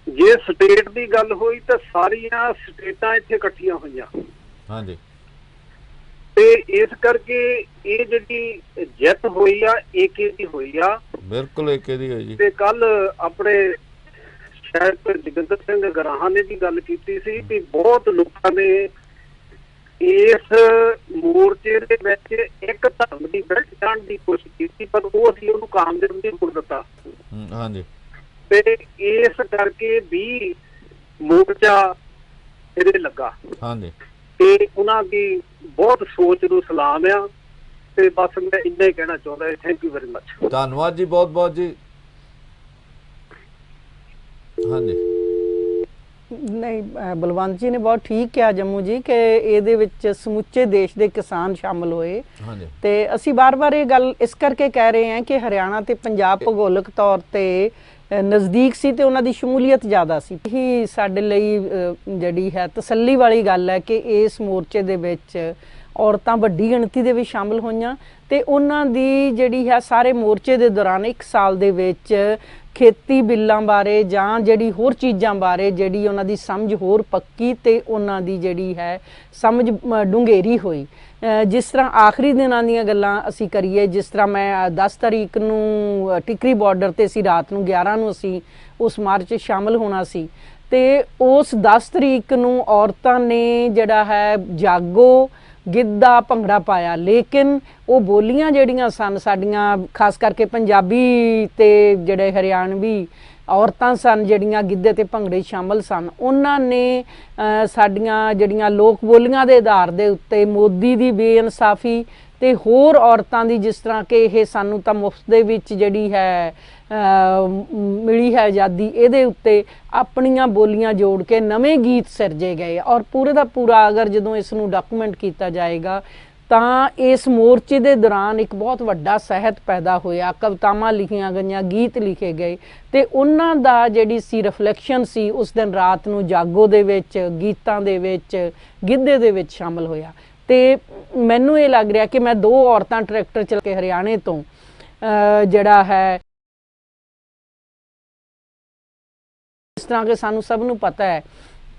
ਜੇ ਸਟੇਟ ਦੀ ਗੱਲ ਹੋਈ ਤਾਂ ਸਾਰੀਆਂ ਸਟੇਟਾਂ ਇੱਥੇ ਇਕੱਠੀਆਂ ਹੋਈਆਂ। ਹਾਂਜੀ। ਤੇ ਇਸ ਕਰਕੇ ਇਹ ਜਿਹੜੀ ਜਿੱਤ ਹੋਈ ਆ, ਏਕੇ ਦੀ ਹੋਈ ਆ। ਬਿਲਕੁਲ ਏਕੇ ਦੀ ਹੋਈ ਜੀ। ਤੇ ਕੱਲ ਆਪਣੇ ਸ਼ਾਇਦ ਜਗਿੰਦਰ ਸਿੰਘ ਗਰਾਹਾਂ ਨੇ ਵੀ ਗੱਲ ਕੀਤੀ ਸੀ ਕਿ ਬਹੁਤ ਲੋਕਾਂ ਨੇ ਇਸ ਮੋਰਚੇ ਦੇ ਵਿੱਚ ਇੱਕ ਧਰਮ ਦੀ ਬੈਠ ਜਾਣ ਦੀ ਕੋਸ਼ਿਸ਼ ਕੀਤੀ, ਪਰ ਉਹ ਅਸੀਂ ਉਹਨੂੰ ਕਾਮਯਾਬ ਨਹੀਂ ਕਰ ਦਿੱਤਾ। ਹਾਂਜੀ। ਤੇ ਇਸ ਕਰਕੇ ਵੀ ਮੋਰਚਾ ਇਹਦੇ ਲੱਗਾ। ਹਾਂਜੀ। ਤੇ ਉਹਨਾਂ ਦੀ ਬਹੁਤ ਸੋਚ ਨੂੰ ਸਲਾਮ ਆ। ਤੇ ਬਸ ਮੈਂ ਇੰਨਾ ਹੀ ਕਹਿਣਾ ਚਾਹੁੰਦਾ। Thank you very much. ਧੰਨਵਾਦ ਜੀ, ਬਹੁਤ ਬਹੁਤ ਜੀ। ਹਾਂਜੀ। ਨਹੀਂ, ਬਲਵੰਤ ਜੀ ਨੇ ਬਹੁਤ ਠੀਕ ਕਿਹਾ ਜੰਮੂ ਜੀ, ਕਿ ਇਹਦੇ ਵਿੱਚ ਸਮੁੱਚੇ ਦੇਸ਼ ਦੇ ਕਿਸਾਨ ਸ਼ਾਮਲ ਹੋਏ। ਹਾਂਜੀ। ਤੇ ਅਸੀਂ ਬਾਰ-ਬਾਰ ਇਹ ਗੱਲ ਇਸ ਕਰਕੇ ਕਹਿ ਰਹੇ ਹਾਂ ਕਿ ਹਰਿਆਣਾ ਤੇ ਪੰਜਾਬ ਭੂਗੋਲਿਕ ਤੌਰ ਤੇ ਨਜ਼ਦੀਕ ਸੀ ਤੇ ਉਹਨਾਂ ਦੀ ਸ਼ਮੂਲੀਅਤ ਜ਼ਿਆਦਾ ਸੀ। ਇਹੀ ਸਾਡੇ ਲਈ ਜਿਹੜੀ ਹੈ ਤਸੱਲੀ ਵਾਲੀ ਗੱਲ ਹੈ ਕਿ ਇਸ ਮੋਰਚੇ ਦੇ ਵਿੱਚ ਔਰਤਾਂ ਵੱਡੀ ਗਿਣਤੀ ਦੇ ਵਿੱਚ ਸ਼ਾਮਲ ਹੋਈਆਂ ਤੇ ਉਹਨਾਂ ਦੀ ਜਿਹੜੀ ਹੈ ਸਾਰੇ ਮੋਰਚੇ ਦੇ ਦੌਰਾਨ 1 ਸਾਲ ਦੇ ਵਿੱਚ ਖੇਤੀ ਬਿੱਲਾਂ ਬਾਰੇ ਜਾਂ ਜਿਹੜੀ ਹੋਰ ਚੀਜ਼ਾਂ ਬਾਰੇ ਜਿਹੜੀ ਉਹਨਾਂ ਦੀ ਸਮਝ ਹੋਰ ਪੱਕੀ ਤੇ ਉਹਨਾਂ ਦੀ ਜਿਹੜੀ ਹੈ ਸਮਝ ਡੂੰਘੇਰੀ ਹੋਈ। ਜਿਸ ਤਰ੍ਹਾਂ ਆਖਰੀ ਦਿਨਾਂ ਦੀਆਂ ਗੱਲਾਂ ਅਸੀਂ ਕਰੀਏ, ਜਿਸ ਤਰ੍ਹਾਂ ਮੈਂ 10 ਤਾਰੀਖ ਨੂੰ ਟਿਕਰੀ ਬਾਰਡਰ ਤੇ ਸੀ, ਰਾਤ ਨੂੰ 11 ਨੂੰ ਅਸੀਂ ਉਸ ਮਾਰਚ 'ਚ ਸ਼ਾਮਲ ਹੋਣਾ ਸੀ ਤੇ ਉਸ 10 ਤਰੀਕ ਨੂੰ ਔਰਤਾਂ ਨੇ ਜਿਹੜਾ ਹੈ ਜਾਗੋ, ਗਿੱਧਾ, ਭੰਗੜਾ ਪਾਇਆ। ਲੇਕਿਨ ਉਹ ਬੋਲੀਆਂ ਜਿਹੜੀਆਂ ਸਨ ਸਾਡੀਆਂ, ਖਾਸ ਕਰਕੇ ਪੰਜਾਬੀ ਤੇ ਜਿਹੜੇ ਹਰਿਆਣਵੀ ਔਰਤਾਂ ਸਨ ਜਿਹੜੀਆਂ ਗਿੱਧੇ ਤੇ ਭੰਗੜੇ ਸ਼ਾਮਲ ਸਨ, ਉਹਨਾਂ ਨੇ ਸਾਡੀਆਂ ਜਿਹੜੀਆਂ ਲੋਕ ਬੋਲੀਆਂ ਦੇ ਆਧਾਰ ਦੇ ਉੱਤੇ ਮੋਦੀ ਦੀ ਬੇਇਨਸਾਫੀ ਤੇ ਹੋਰ ਔਰਤਾਂ ਦੀ, ਜਿਸ ਤਰ੍ਹਾਂ ਕਿ ਇਹ ਸਾਨੂੰ ਤਾਂ ਮੁਫਤ ਦੇ ਵਿੱਚ ਜਿਹੜੀ ਹੈ ਮਿਲੀ ਹੈ ਆਜ਼ਾਦੀ, ਇਹਦੇ ਉੱਤੇ ਆਪਣੀਆਂ ਬੋਲੀਆਂ ਜੋੜ ਕੇ ਨਵੇਂ ਗੀਤ ਸਿਰਜੇ ਗਏ। ਔਰ ਪੂਰੇ ਦਾ ਪੂਰਾ ਅਗਰ ਜਦੋਂ ਇਸ ਨੂੰ ਡਾਕੂਮੈਂਟ ਕੀਤਾ ਜਾਏਗਾ ਤਾਂ ਇਸ ਮੋਰਚੇ ਦੇ ਦੌਰਾਨ ਇੱਕ ਬਹੁਤ ਵੱਡਾ ਸਾਹਿਤ ਪੈਦਾ ਹੋਇਆ, ਕਵਿਤਾਵਾਂ ਲਿਖੀਆਂ ਗਈਆਂ, ਗੀਤ ਲਿਖੇ ਗਏ ਤੇ ਉਹਨਾਂ ਦਾ ਜਿਹੜੀ ਸੀ ਰਿਫਲੈਕਸ਼ਨ ਸੀ ਉਸ ਦਿਨ ਰਾਤ ਨੂੰ ਜਾਗੋ ਦੇ ਵਿੱਚ, ਗੀਤਾਂ ਦੇ ਵਿੱਚ, ਗਿੱਧੇ ਦੇ ਵਿੱਚ ਸ਼ਾਮਲ ਹੋਇਆ। ਤੇ ਮੈਨੂੰ ਇਹ ਲੱਗ ਰਿਹਾ ਕਿ ਮੈਂ 2 ਔਰਤਾਂ ਟਰੈਕਟਰ ਚਲਾ ਕੇ ਹਰਿਆਣੇ ਤੋਂ ਜਿਹੜਾ ਹੈ, ਇਸ ਤਰ੍ਹਾਂ ਕਿ ਸਾਨੂੰ ਸਭ ਨੂੰ ਪਤਾ ਹੈ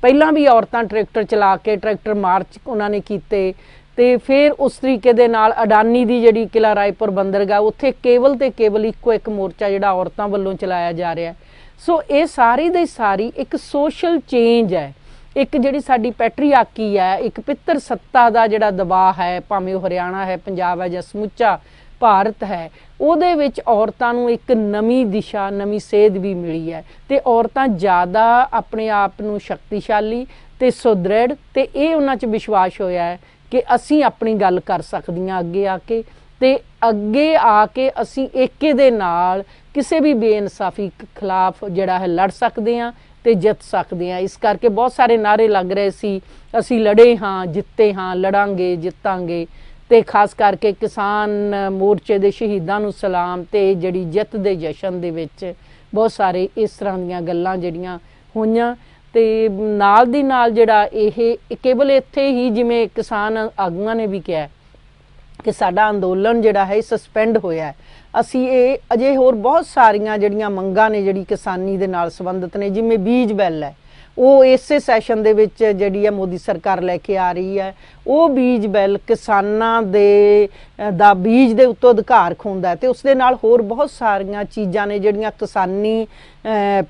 ਪਹਿਲਾਂ ਵੀ ਔਰਤਾਂ ਟਰੈਕਟਰ ਚਲਾ ਕੇ ਟਰੈਕਟਰ ਮਾਰਚ ਉਹਨਾਂ ਨੇ ਕੀਤੇ ਤੇ ਫਿਰ ਉਸ ਤਰੀਕੇ ਦੇ ਨਾਲ ਅਡਾਨੀ ਦੀ ਜਿਹੜੀ ਕਿਲਾ ਰਾਏਪੁਰ ਬੰਦਰਗਾਹ, ਉੱਥੇ ਕੇਵਲ ਤੇ ਕੇਵਲ ਇੱਕੋ ਇੱਕ ਮੋਰਚਾ ਜਿਹੜਾ ਔਰਤਾਂ ਵੱਲੋਂ ਚਲਾਇਆ ਜਾ ਰਿਹਾ। ਸੋ ਇਹ ਸਾਰੀ ਦੀ ਸਾਰੀ ਇੱਕ ਸੋਸ਼ਲ ਚੇਂਜ ਹੈ, ਇੱਕ ਜਿਹੜੀ ਸਾਡੀ ਪੈਟਰੀਆਰਕੀ ਹੈ, ਇੱਕ ਪਿੱਤਰ ਸੱਤਾ ਦਾ ਜਿਹੜਾ ਦਬਾਅ ਹੈ, ਭਾਵੇਂ ਉਹ ਹਰਿਆਣਾ ਹੈ, ਪੰਜਾਬ ਹੈ ਜਾਂ ਸਮੁੱਚਾ ਭਾਰਤ ਹੈ, ਉਹਦੇ ਵਿੱਚ ਔਰਤਾਂ ਨੂੰ ਇੱਕ ਨਵੀਂ ਦਿਸ਼ਾ, ਨਵੀਂ ਸੇਧ ਵੀ ਮਿਲੀ ਹੈ ਤੇ ਔਰਤਾਂ ਜ਼ਿਆਦਾ ਆਪਣੇ ਆਪ ਨੂੰ ਸ਼ਕਤੀਸ਼ਾਲੀ ਤੇ ਸੁਦ੍ਰਿੜ ਤੇ ਇਹ ਉਹਨਾਂ 'ਚ ਵਿਸ਼ਵਾਸ ਹੋਇਆ ਹੈ ਕਿ ਅਸੀਂ ਆਪਣੀ ਗੱਲ ਕਰ ਸਕਦੀਆਂ ਅੱਗੇ ਆ ਕੇ, ਤੇ ਅੱਗੇ ਆ ਕੇ ਅਸੀਂ ਏਕੇ ਦੇ ਨਾਲ ਕਿਸੇ ਵੀ ਬੇਇਨਸਾਫੀ ਖਿਲਾਫ ਜਿਹੜਾ ਹੈ ਲੜ ਸਕਦੇ ਹਾਂ ਤੇ ਜਿੱਤ ਸਕਦੇ ਹਾਂ। ਇਸ ਕਰਕੇ ਬਹੁਤ ਸਾਰੇ ਨਾਅਰੇ ਲੱਗ ਰਹੇ ਸੀ, ਅਸੀਂ ਲੜੇ ਹਾਂ, ਜਿੱਤੇ ਹਾਂ, ਲੜਾਂਗੇ, ਜਿੱਤਾਂਗੇ, ਤੇ ਖਾਸ ਕਰਕੇ ਕਿਸਾਨ ਮੋਰਚੇ ਦੇ ਸ਼ਹੀਦਾਂ ਨੂੰ ਸਲਾਮ, ਤੇ ਜਿਹੜੀ ਜਿੱਤ ਦੇ ਜਸ਼ਨ ਦੇ ਵਿੱਚ ਬਹੁਤ ਸਾਰੇ ਇਸ ਤਰ੍ਹਾਂ ਦੀਆਂ ਗੱਲਾਂ ਜਿਹੜੀਆਂ ਹੋਈਆਂ। ਤੇ ਨਾਲ ਦੀ ਨਾਲ ਜਿਹੜਾ ਇਹ ਕੇਵਲ ਇੱਥੇ ਹੀ, ਜਿਵੇਂ ਕਿਸਾਨ ਆਗੂਆਂ ਨੇ ਵੀ ਕਿਹਾ ਕਿ ਸਾਡਾ ਅੰਦੋਲਨ ਜਿਹੜਾ ਹੈ ਸਸਪੈਂਡ ਹੋਇਆ ਹੈ, ਅਸੀਂ ਇਹ ਅਜੇ ਹੋਰ ਬਹੁਤ ਸਾਰੀਆਂ ਜਿਹੜੀਆਂ ਮੰਗਾਂ ਨੇ ਜਿਹੜੀ ਕਿਸਾਨੀ ਦੇ ਨਾਲ ਸੰਬੰਧਿਤ ਨੇ, ਜਿਵੇਂ ਬੀਜ ਬਿੱਲ ਹੈ, ਉਹ ਇਸੇ ਸੈਸ਼ਨ ਦੇ ਵਿੱਚ ਜਿਹੜੀ ਹੈ ਮੋਦੀ ਸਰਕਾਰ ਲੈ ਕੇ ਆ ਰਹੀ ਹੈ। ਉਹ ਬੀਜ ਬਿੱਲ ਕਿਸਾਨਾਂ ਦਾ ਬੀਜ ਦੇ ਉੱਤੋਂ ਅਧਿਕਾਰ ਖੋਂਦਾ ਹੈ, ਤੇ ਉਸ ਦੇ ਨਾਲ ਹੋਰ ਬਹੁਤ ਸਾਰੀਆਂ ਚੀਜ਼ਾਂ ਨੇ ਜਿਹੜੀਆਂ ਕਿਸਾਨੀ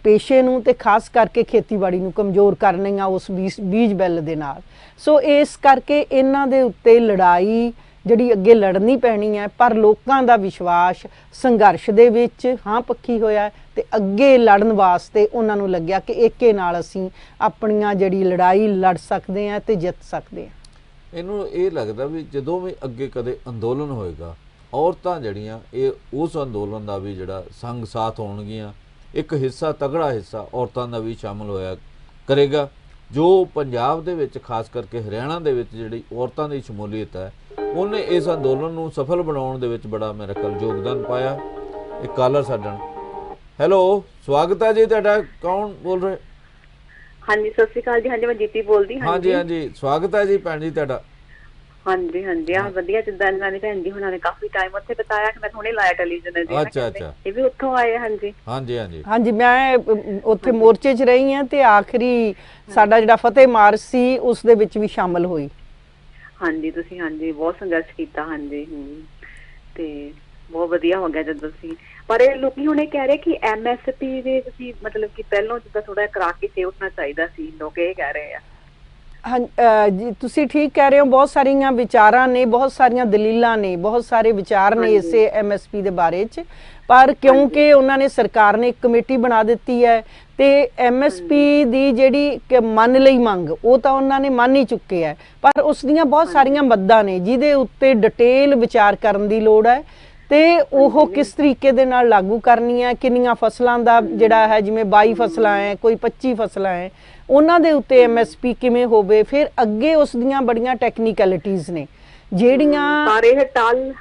ਪੇਸ਼ੇ ਨੂੰ ਤੇ ਖਾਸ ਕਰਕੇ ਖੇਤੀਬਾੜੀ ਨੂੰ ਕਮਜ਼ੋਰ ਕਰਨੀਆਂ ਉਸ ਬੀਜ ਬਿੱਲ ਦੇ ਨਾਲ। ਸੋ ਇਸ ਕਰਕੇ ਇਹਨਾਂ ਦੇ ਉੱਤੇ ਲੜਾਈ ਜਿਹੜੀ ਅੱਗੇ ਲੜਨੀ ਪੈਣੀ ਹੈ, ਪਰ ਲੋਕਾਂ ਦਾ ਵਿਸ਼ਵਾਸ ਸੰਘਰਸ਼ ਦੇ ਵਿੱਚ ਹਾਂ ਪੱਖੀ ਹੋਇਆ, ਤੇ ਅੱਗੇ ਲੜਨ ਵਾਸਤੇ ਉਹਨਾਂ ਨੂੰ ਲੱਗਿਆ ਕਿ ਏਕੇ ਨਾਲ ਅਸੀਂ ਆਪਣੀਆਂ ਜਿਹੜੀ ਲੜਾਈ ਲੜ ਸਕਦੇ ਹਾਂ ਤੇ ਜਿੱਤ ਸਕਦੇ ਹਾਂ। ਇਹਨੂੰ ਇਹ ਲੱਗਦਾ ਵੀ ਜਦੋਂ ਵੀ ਅੱਗੇ ਕਦੇ ਅੰਦੋਲਨ ਹੋਏਗਾ, ਔਰਤਾਂ ਜਿਹੜੀਆਂ ਇਹ ਉਸ ਅੰਦੋਲਨ ਦਾ ਵੀ ਜਿਹੜਾ ਸੰਗ ਸਾਥ ਹੋਣਗੀਆਂ, ਇੱਕ ਹਿੱਸਾ ਤਗੜਾ ਹਿੱਸਾ ਔਰਤਾਂ ਦਾ ਵੀ ਸ਼ਾਮਲ ਹੋਇਆ ਕਰੇਗਾ। ਜੋ ਪੰਜਾਬ ਦੇ ਵਿੱਚ ਖਾਸ ਕਰਕੇ ਹਰਿਆਣਾ ਦੇ ਵਿੱਚ ਜਿਹੜੀ ਔਰਤਾਂ ਦੀ ਸ਼ਮੂਲੀਅਤ ਹੈ, ਉਹਨੇ ਇਸ ਅੰਦੋਲਨ ਨੂੰ ਸਫਲ ਬਣਾਉਣ ਦੇ ਵਿੱਚ ਬੜਾ ਮੇਰੇ ਖਿਆਲ ਯੋਗਦਾਨ ਪਾਇਆ। ਇੱਕ ਕਾਲਰ ਸਾਡਾ। ਹੈਲੋ, ਸਵਾਗਤ ਹੈ ਜੀ ਤੁਹਾਡਾ। ਕੌਣ ਬੋਲ ਰਹੇ? ਹਾਂਜੀ, ਸਤਿ ਸ਼੍ਰੀ ਅਕਾਲ ਜੀ। ਹਾਂਜੀ, ਮੈਂ ਜੀਤੀ ਬੋਲਦੀ। ਹਾਂਜੀ ਹਾਂਜੀ, ਸਵਾਗਤ ਹੈ ਜੀ ਭੈਣ ਜੀ ਤੁਹਾਡਾ। ਹਾਂਜੀ ਹਾਂਜੀ, ਆ ਵਧੀਆ। ਜਿੱਦਾਂ ਇਹਨਾਂ ਨੇ ਭੈਣ ਜੀ ਹੁਣਾਂ ਨੇ ਕਾਫੀ ਟਾਈਮ ਉੱਥੇ ਬਿਤਾਇਆ ਕਿ ਮੈਂ ਹੁਣੇ ਲਾਇਆ ਟੈਲੀਵਿਜ਼ਨ ਦੇ। ਅੱਛਾ ਅੱਛਾ, ਇਹ ਵੀ ਉੱਥੋਂ ਆਏ? ਹਾਂਜੀ ਹਾਂਜੀ ਹਾਂਜੀ ਹਾਂਜੀ, ਮੈਂ ਉੱਥੇ ਮੋਰਚੇ 'ਚ ਰਹੀ ਹਾਂ, ਤੇ ਆਖਰੀ ਸਾਡਾ ਜਿਹੜਾ ਫਤਿਹ ਮਾਰਚ ਸੀ ਉਸ ਦੇ ਵਿੱਚ ਵੀ ਸ਼ਾਮਲ ਹੋਈ। ਹਾਂਜੀ, ਤੁਸੀਂ ਹਾਂਜੀ ਬਹੁਤ ਸੰਘਰਸ਼ ਕੀਤਾ। ਹਾਂਜੀ ਤੇ ਬਹੁਤ ਵਧੀਆ ਹੋ ਗਿਆ ਜਦੋਂ ਤੁਸੀਂ। ਪਰ ਇਹ ਲੋਕੀ ਹੁਣ ਇਹ ਕਹਿ ਰਹੇ ਕਿ MSP ਦੇ ਤੁਸੀਂ ਮਤਲਬ ਕਿ ਪਹਿਲਾਂ ਜਿੱਦਾਂ ਥੋੜਾ ਕਰਾ ਕੇ ਸੇ ਉੱਠਣਾ ਚਾਹੀਦਾ ਸੀ, ਲੋਕ ਇਹ ਕਹਿ ਰਹੇ ਆ। ਹਾਂ ਜੀ, ਤੁਸੀਂ ਠੀਕ ਕਹਿ ਰਹੇ ਹੋ। ਬਹੁਤ ਸਾਰੀਆਂ ਵਿਚਾਰਾਂ ਨੇ, ਬਹੁਤ ਸਾਰੀਆਂ ਦਲੀਲਾਂ ਨੇ, ਬਹੁਤ ਸਾਰੇ ਵਿਚਾਰ ਨੇ ਇਸੇ MSP ਦੇ ਬਾਰੇ 'ਚ, ਪਰ ਕਿਉਂਕਿ ਉਹਨਾਂ ਨੇ ਸਰਕਾਰ ਨੇ ਇੱਕ ਕਮੇਟੀ ਬਣਾ ਦਿੱਤੀ ਹੈ, ਤੇ MSP ਦੀ ਜਿਹੜੀ ਮੰਨ ਲਈ ਮੰਗ ਉਹ ਤਾਂ ਉਹਨਾਂ ਨੇ ਮੰਨ ਹੀ ਚੁੱਕੇ ਹੈ, ਪਰ ਉਸ ਦੀਆਂ ਬਹੁਤ ਸਾਰੀਆਂ ਮੱਦਾਂ ਨੇ ਜਿਹਦੇ ਉੱਤੇ ਡਿਟੇਲ ਵਿਚਾਰ ਕਰਨ ਦੀ ਲੋੜ ਹੈ, ਤੇ ਉਹ ਕਿਸ ਤਰੀਕੇ ਦੇ ਨਾਲ ਲਾਗੂ ਕਰਨੀ ਹੈ, ਕਿੰਨੀਆਂ ਫਸਲਾਂ ਦਾ ਜਿਹੜਾ ਹੈ, ਜਿਵੇਂ 22 ਫਸਲਾਂ ਹੈ, ਕੋਈ 25 ਫਸਲਾਂ ਹੈ, ਉਹਨਾਂ ਦੇ ਉੱਤੇ MSP ਕਿਵੇਂ ਹੋਵੇ। ਫਿਰ ਅੱਗੇ ਉਸ ਦੀਆਂ ਬੜੀਆਂ ਟੈਕਨੀਕੈਲਿਟੀਜ਼ ਨੇ ਜਿਹੜੀਆਂ ਪਰ ਇਹ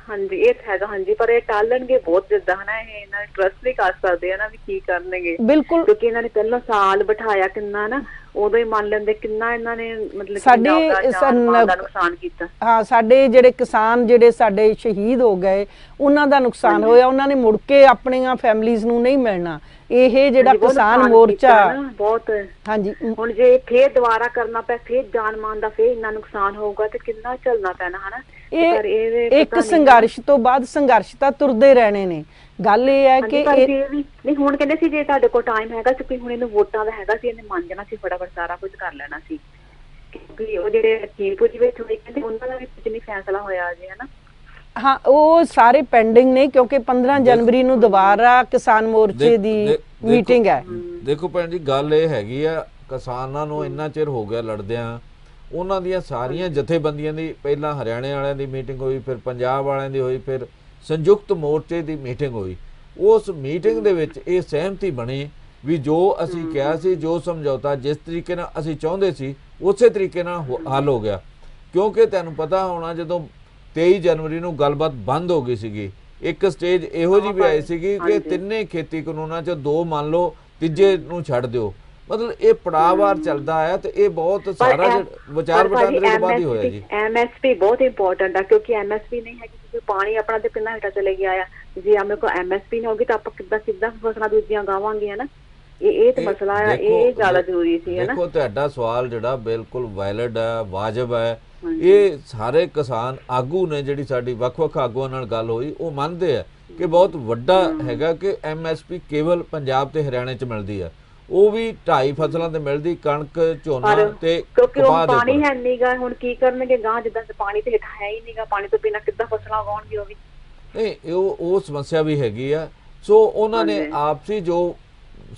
ਹਾਂਜੀ ਇਹ ਹੈਗਾ। ਹਾਂਜੀ, ਪਰ ਇਹ ਟਾਲਣਗੇ ਬਹੁਤ ਜਿੱਦਾਂ ਹਨਾ, ਇਹ ਇਹਨਾਂ ਟਰਸਟ ਵੀ ਕਰ ਸਕਦੇ ਆ ਨਾ ਵੀ ਕੀ ਕਰਨਗੇ। ਬਿਲਕੁਲ, ਕਿਉਂਕਿ ਇਹਨਾਂ ਨੇ ਪਹਿਲਾਂ ਸਾਲ ਬਿਠਾਇਆ ਕਿੰਨਾ ਨਾ, ਉਦੋਂ ਹੀ ਮੰਨ ਲੈਂਦੇ ਕਿੰਨਾ ਇਹਨਾਂ ਨੇ ਮਤਲਬ ਸਾਡੇ ਦਾ ਨੁਕਸਾਨ ਕੀਤਾ। ਹਾਂ, ਸਾਡੇ ਜਿਹੜੇ ਕਿਸਾਨ ਜਿਹੜੇ ਸਾਡੇ ਸ਼ਹੀਦ ਹੋ ਗਏ ਉਹਨਾਂ ਦਾ ਨੁਕਸਾਨ ਹੋਇਆ, ਉਹਨਾਂ ਨੇ ਮੁੜ ਕੇ ਆਪਣੀਆਂ ਫੈਮਲੀਜ਼ ਨੂੰ ਨਹੀਂ ਮਿਲਣਾ। ਇਹ ਜਿਹੜਾ ਕਿਸਾਨ ਮੋਰਚਾ ਬਹੁਤ ਹਾਂਜੀ, ਹੁਣ ਜੇ ਫੇਰ ਦੁਬਾਰਾ ਕਰਨਾ ਪਿਆ, ਫੇਰ ਜਾਨ ਮਾਨ ਦਾ ਫੇਰ ਇੰਨਾ ਨੁਕਸਾਨ ਹੋਊਗਾ ਤੇ ਕਿੰਨਾ ਝੱਲਣਾ ਪੈਣਾ ਹਨਾ। ਇਹ ਇੱਕ ਸੰਘਰਸ਼ ਤੋਂ ਬਾਅਦ ਸੰਘਰਸ਼ ਤਾਂ ਤੁਰਦੇ ਰਹਿਣੇ ਨੇ। ਗੱਲ ਇਹ ਹੈ ਕਿ ਨਹੀਂ, ਹੁਣ ਕਹਿੰਦੇ ਸੀ ਜੇ ਤੁਹਾਡੇ ਕੋਲ ਟਾਈਮ ਹੈਗਾ ਸੀ, ਕੋਈ ਹੁਣ ਇਹਨੂੰ ਵੋਟਾਂ ਦਾ ਹੈਗਾ ਸੀ, ਇਹਨੇ ਮੰਨ ਜਾਣਾ ਸੀ, ਫਟਾਫਟ ਸਾਰਾ ਕੁਝ ਕਰ ਲੈਣਾ ਸੀ। ਕਿਉਂਕਿ ਉਹ ਜਿਹੜੇ ਲਖੀਮਪੁਰ ਦੇ ਵਿੱਚ ਹੋਏ ਕਹਿੰਦੇ ਉਹਨਾਂ ਦਾ ਵੀ ਕੁਝ ਨਹੀਂ ਫੈਸਲਾ ਹੋਇਆ ਅਜੇ ਹਨਾ। ਹਾਂ, ਉਹ ਸਾਰੇ ਪੈਂਡਿੰਗ ਨੇ, ਕਿਉਂਕਿ 15 ਜਨਵਰੀ ਨੂੰ ਦੁਬਾਰਾ ਕਿਸਾਨ ਮੋਰਚੇ ਦੀ ਮੀਟਿੰਗ ਹੈ। ਦੇਖੋ ਭੈਣ ਜੀ, ਗੱਲ ਇਹ ਹੈਗੀ ਆ, ਕਿਸਾਨਾਂ ਨੂੰ ਇੰਨਾ ਚਿਰ ਹੋ ਗਿਆ ਲੜਦਿਆਂ, ਉਹਨਾਂ ਦੀਆਂ ਸਾਰੀਆਂ ਜਥੇਬੰਦੀਆਂ ਦੀ ਪਹਿਲਾਂ ਹਰਿਆਣੇ ਵਾਲਿਆਂ ਦੀ ਮੀਟਿੰਗ ਹੋਈ, ਫਿਰ ਪੰਜਾਬ ਵਾਲਿਆਂ ਦੀ ਹੋਈ, ਫਿਰ ਸੰਯੁਕਤ ਮੋਰਚੇ ਦੀ ਮੀਟਿੰਗ ਹੋਈ। ਉਸ ਮੀਟਿੰਗ ਦੇ ਵਿੱਚ ਇਹ ਸਹਿਮਤੀ ਬਣੀ ਵੀ ਜੋ ਅਸੀਂ ਕਿਹਾ ਸੀ, ਜੋ ਸਮਝੌਤਾ ਜਿਸ ਤਰੀਕੇ ਨਾਲ ਅਸੀਂ ਚਾਹੁੰਦੇ ਸੀ ਉਸੇ ਤਰੀਕੇ ਨਾਲ ਹੱਲ ਹੋ ਗਿਆ। ਕਿਉਂਕਿ ਤੁਹਾਨੂੰ ਪਤਾ ਹੋਣਾ, ਜਦੋਂ 23 ਜਨਵਰੀ ਨੂੰ ਗੱਲਬਾਤ ਬੰਦ ਹੋ ਗਈ ਸੀਗੀ, ਇੱਕ ਸਟੇਜ ਇਹੋ ਜਿਹੀ ਵੀ ਆਈ ਸੀਗੀ ਕਿ ਤਿੰਨੇ ਖੇਤੀ ਕਾਨੂੰਨਾਂ 'ਚ 2 ਮੰਨ ਲਓ, ਤੀਜੇ ਨੂੰ ਛੱਡ ਦਿਓ। ਮਤਲਬ ਇਹ ਪੜਾਅਵਾਰ ਚੱਲਦਾ ਹੈ, ਤੇ ਇਹ ਬਹੁਤ ਸਾਰਾ ਵਿਚਾਰ ਵਟਾਂਦਰੇ ਤੋਂ ਬਾਅਦ ਹੀ ਹੋਇਆ ਜੀ। MSP ਬਹੁਤ ਇੰਪੋਰਟੈਂਟ ਆ, ਕਿਉਂਕਿ MSP ਨਹੀਂ ਹੈਗੀ ਕਿ ਪਾਣੀ ਆਪਣਾ ਤੇ ਕਿੰਨਾ ਹੇਠਾਂ ਚਲੇ ਗਿਆ ਆ। ਜੇ ਆਪਣੇ ਕੋਲ MSP ਨਹੀਂ ਹੋਗੀ ਤਾਂ ਆਪਾਂ ਕਿੱਦਾਂ ਫਸਲਾਂ ਦੂਜੀਆਂ ਗਾਵਾਂਗੇ ਹਨਾ। ਇਹ ਤਾਂ ਮਸਲਾ ਆ, ਇਹ ਜ਼ਿਆਦਾ ਜ਼ਰੂਰੀ ਸੀ ਹਨਾ। ਦੇਖੋ, ਤੁਹਾਡਾ ਸਵਾਲ ਜਿਹੜਾ ਬਿਲਕੁਲ ਵੈਲਿਡ ਹੈ, ਵਾਜਬ ਹੈ। ਇਹ ਸਾਰੇ ਕਿਸਾਨ ਆਗੂ ਨੇ, ਜਿਹੜੀ ਸਾਡੀ ਵੱਖ-ਵੱਖ ਆਗੂਆਂ ਨਾਲ ਗੱਲ ਹੋਈ, ਉਹ ਮੰਨਦੇ ਆ ਕਿ ਬਹੁਤ ਵੱਡਾ ਹੈਗਾ ਕਿ MSP ਕੇਵਲ ਪੰਜਾਬ ਤੇ ਹਰਿਆਣੇ 'ਚ ਮਿਲਦੀ ਆ, ਉਹ ਵੀ 2.5 ਫਸਲਾਂ ਤੇ ਮਿਲਦੀ, ਕਣਕ, ਝੋਨਾ ਤੇ ਕਪਾਹ ਦੇ। ਪਾਣੀ ਹੈ ਨਹੀਂਗਾ, ਹੁਣ ਕੀ ਕਰਨਗੇ ਗਾਂ, ਜਿੱਦਾਂ ਪਾਣੀ ਤੇ ਹੇਠਾਂ ਹੈ ਹੀ ਨਹੀਂਗਾ, ਪਾਣੀ ਤੋਂ ਬਿਨਾਂ ਕਿੱਦਾਂ ਫਸਲਾਂ ਉਗਾਉਣਗੇ ਉਹ ਵੀ। ਨਹੀਂ, ਉਹ ਸਮੱਸਿਆ ਵੀ ਹੈਗੀ ਆ। ਸੋ ਉਹਨਾਂ ਨੇ ਆਪਸੀ ਜੋ